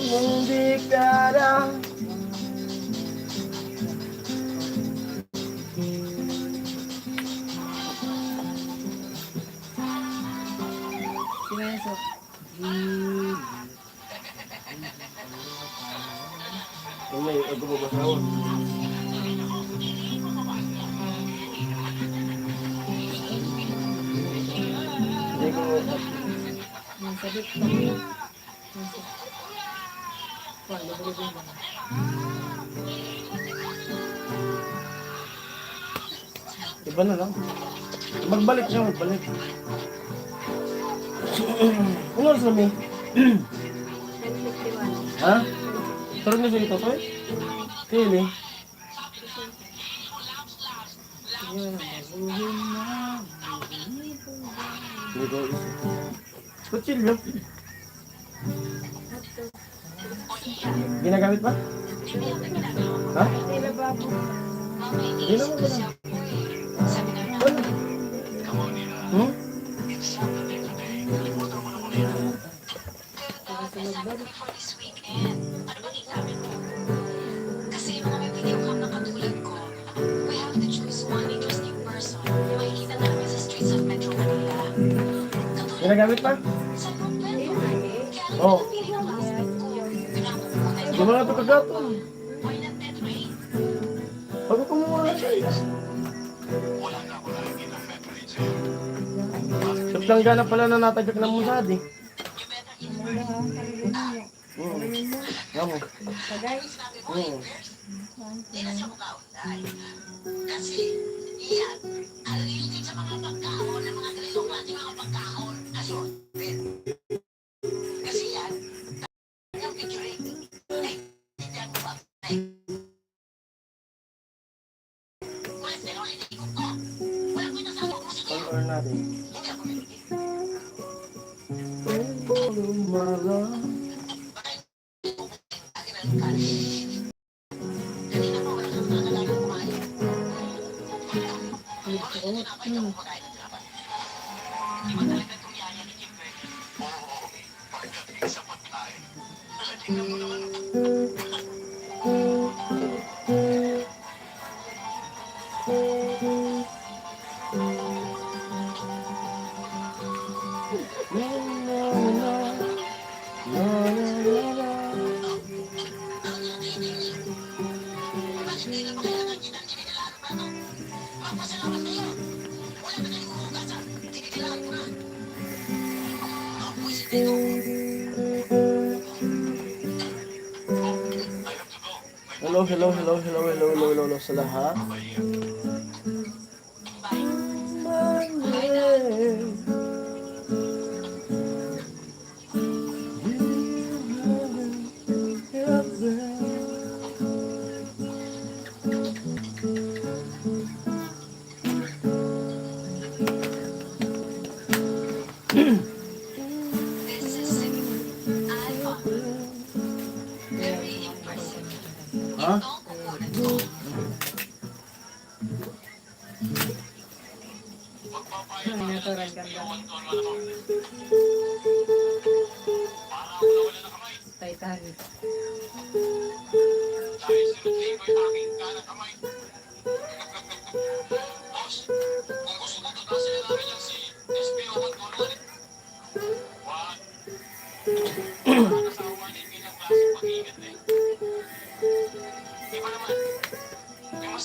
hindi ka na
Sinesok.
may ako babasaw. Hindi ko
Yung sabit pa.
iba na lang. Magbalik siya, magbalik. Ano oras kami?
10:51.
Ha? Tarong na siya ito, Toy? Kili. Hindi ko isip. Kutsilyo. Ginagamit pa? Ha?
Tila babo.
Hindi naman ba na? Ano? Hmm?
Kasi yung mga may video cam na katulad ko, we have to choose one interesting person na makikita namin sa streets of Metro Manila.
Ginagamit pa?
Sa problema, kaya
Oo.
feeling ng classmate ko, pinapupunan
Di ba nga ito kagato?
why not that way?
Pag kumuha na siya eh. Sa planggana pala na natagak ng musad eh. Amo.
Tagay.
Kasi, yan, alilitin sa mga pagkaon ng mga ganitong klase mga pagkaon na sorted. Kasi yan, yung picturing, ay, hindi ako ba? Ay, kolesterol, hindi ko ko. Walang pinasama ko sa kanya.
Or natin.
Hindi ako nilipid. Akin ang kanin. Kanina pa wala kang kakalaman kumain. Tinapay ka kumakain ng tinapay. Di ba talaga itong yaya ni Kimber? Oo. Pagdating sa pagkain, tingnan mo naman. Hindi na ba kailangan ginang-gini nila ano ba ito? Magpasalamat kayo. Wala na kayong huhugasan. Tinikilaan ko na. Ang buwisit nito.
Hello, hello, hello, hello, hello, hello, hello, hello sa lahat.
This is iPhone. Very impressive.
Ha?
Ito ang kukunan ko.
Natural ganda. Titanic.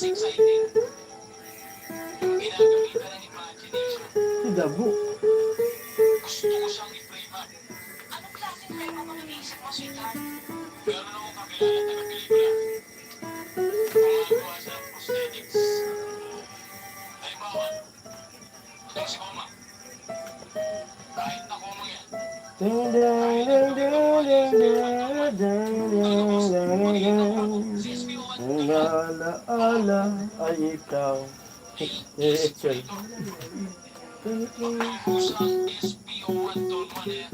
Exciting. Ginagamitan ng imagination.
Si Dabu.
Gusto ko siyang i-playback. Anong klaseng playback ang iniisip mo, sweetheart? Meron akong kakilala taga-pelikula. Gumagawa siya ng prosthetics. Halimbawa, itong si Mama. Kahit na Mama yan.
Ding, ding, ding, ding, ding, ding, ding, ding, ding, ding.
Si SPO1,
Ang alaala ay ikaw. Rachel.
kusang SPO1 Don Juan eh.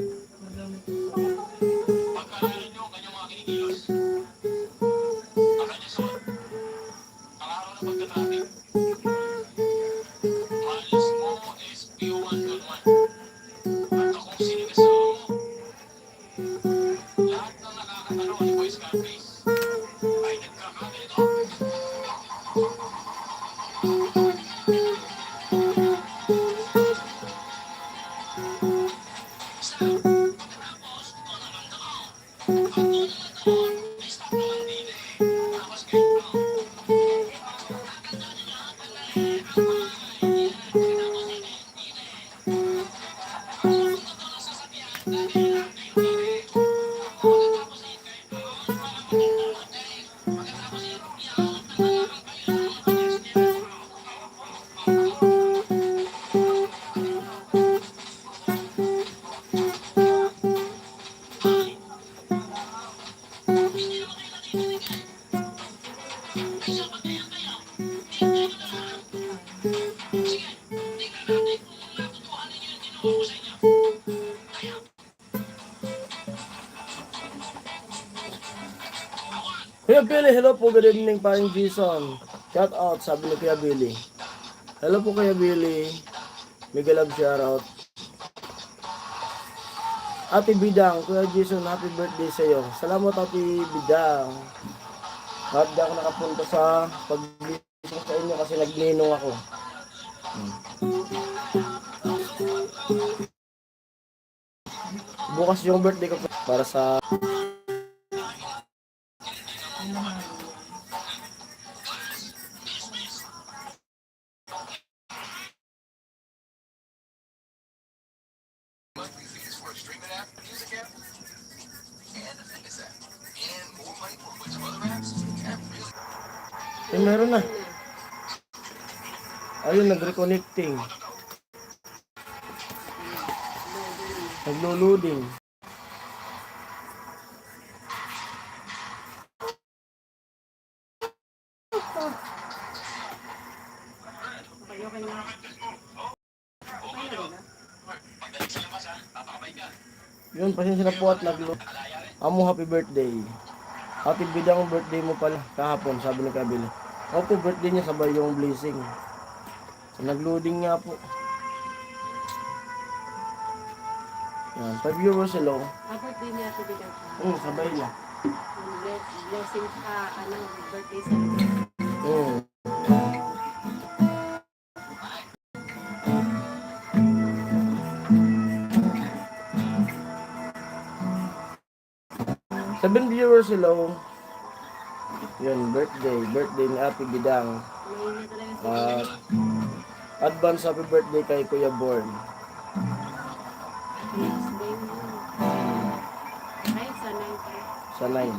Pagkalala niyo ang kanyang mga kinikilos. Ang kanyang suot. Ang araw ng pagka-traffic. Malis mo SPO1 Don Juan. At akong sinigasama mo. Lahat ng nakakatanong ni Boy Scarface ay nagkakaganito. Sige, tingnan natin kung natutuhan ninyo yung tinuha ko sa
Hello po, good evening paring Jason. Shout out, sabi ni Kuya Billy. Hello po Kuya Billy. Mega love shout out. Ate Bidang, Kuya Jason, happy birthday sa iyo. Salamat Ate Bidang. Bakit di ako nakapunta sa pag-blessing sa inyo kasi nagninong ako. Bukas yung birthday ko para sa meron na. Ayun, nag-reconnecting. Naglo-loading.
Okay na.
Yun, pasensya na po at Amo, happy birthday. Happy Bidang, birthday mo pala kahapon, sabi ni Kabili. Opo, birthday niya sabay yung blessing. So, nag-loading nga po. Yan, 5 viewers hello.
Birthday niya ito bigay ka.
Sabay na.
Blessing ka, birthday celebration.
Seven viewers hello. Yun, birthday ni Ate Bidang.
May talaga
Advance happy birthday kay Kuya Born.
next day mo. Ay, sanay ka.
Sa 9.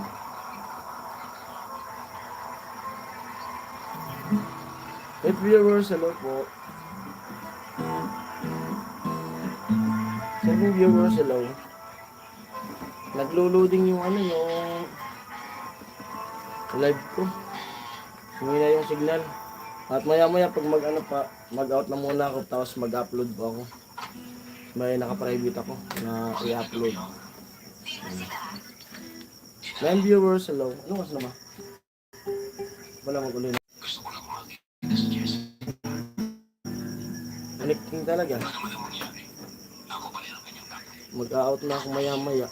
Eight viewers hello po. 7 viewers hello. Naglo-loading yung yung live ko. Hindi na yung signal. At maya pag mag-out na muna ako tapos mag-upload po ako. May naka-private ako na i-upload. 9 viewers hello. Ano kasi naman? Wala mag-ulit. Connecting talaga. Mag-out na ako maya.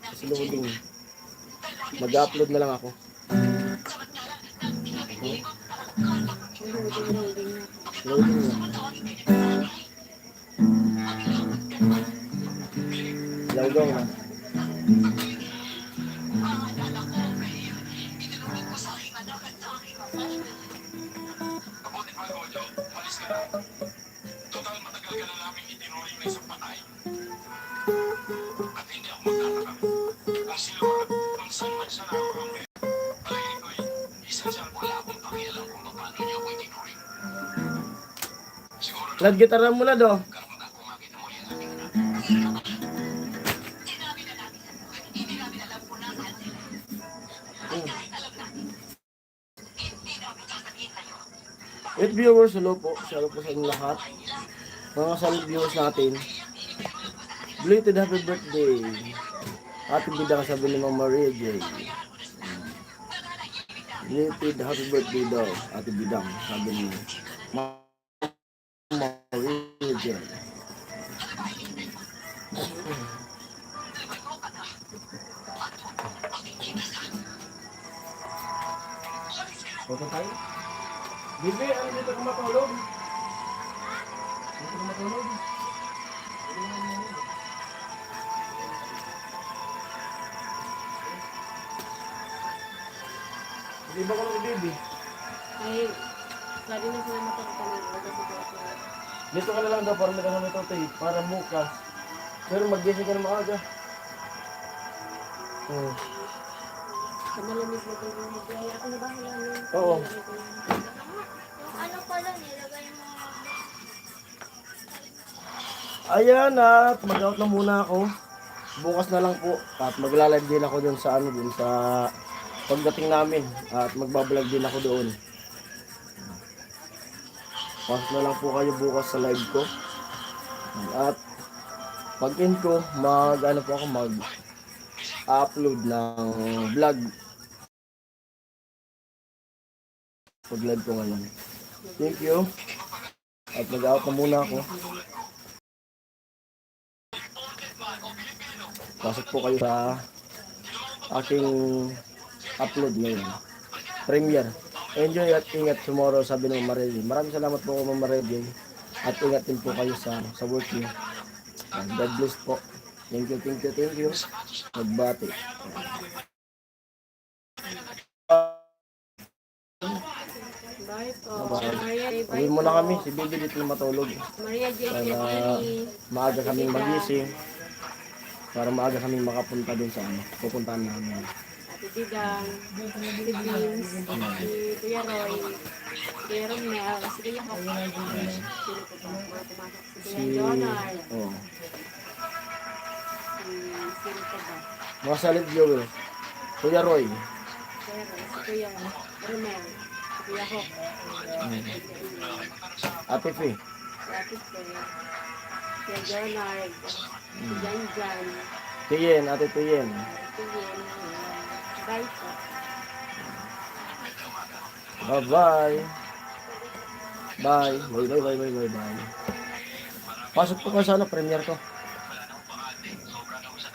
Kasi loading. Mag-upload na lang ako. Loading na. Lawgaw na. Lag gitara mo na do. With viewers, hello po. Hello po sa inyo lahat. Mga solid viewers natin. Belated happy birthday. Ate Bidang, sabi ni Ma'am Maria J. Belated happy birthday daw. Ate Bidang, sabi ni Ma'am Maria J. Foto tayo? Bibi, ano dito ka matulog? Dito ka matulog? Hindi ba ka lang Bibi?
Ay, lagi na sila matagtanong.
Dito ka na lang daw para may kasama ito tayo. Para bukas. Pero mag-gising ka na maaga.
Sa malamig na ito. Ano ba?
Oo.
Ano pala nilagay mo?
Ayan at mag-out na muna ako. Bukas na lang po. At magla-live din ako dun sa dun sa pagdating namin. At magbablog din ako doon. Pasok na lang po kayo bukas sa live ko. At pag-end ko, mag-upload ng vlog pag-live ko ngayon. Thank you. At nag-out na muna ako. Pasok po kayo sa aking upload ngayon. Premiere. Enjoy at ingat tomorrow, sabi ng Mama Redy. Maraming salamat po Mama Redy. At ingat din po kayo sa work niyo. God bless po. Thank you, thank you, thank you. Magbati.
Bye po.
Bye.
Maria, bye
Uwi
po.
muna kami. Si Bibi dito na matulog.
Maria J.
Para
Fiatini.
maaga kaming magising. Para maaga kaming makapunta dun sa pupuntahan namin.
Ate Didang. Si Vince. Si Kuya Roy. Kuya Romel. Si Kuya Hop. Sino po ba? Mga pumasok. Si Kuya Jonard.
Oh,
Sino po ba?
mga solid viewer. Kuya Roy.
Kuya Roy. Si Kuya Romel. Si Kuya Hop.
Ate Fe.
Si Ate Fe. Kuya Jonard. Si Jan Jan.
Tiyen, Ate Tiyen.
Ate Yen. Bye po.
Bye-bye. Bye. Bye. Pasok po ka sa premiere ko.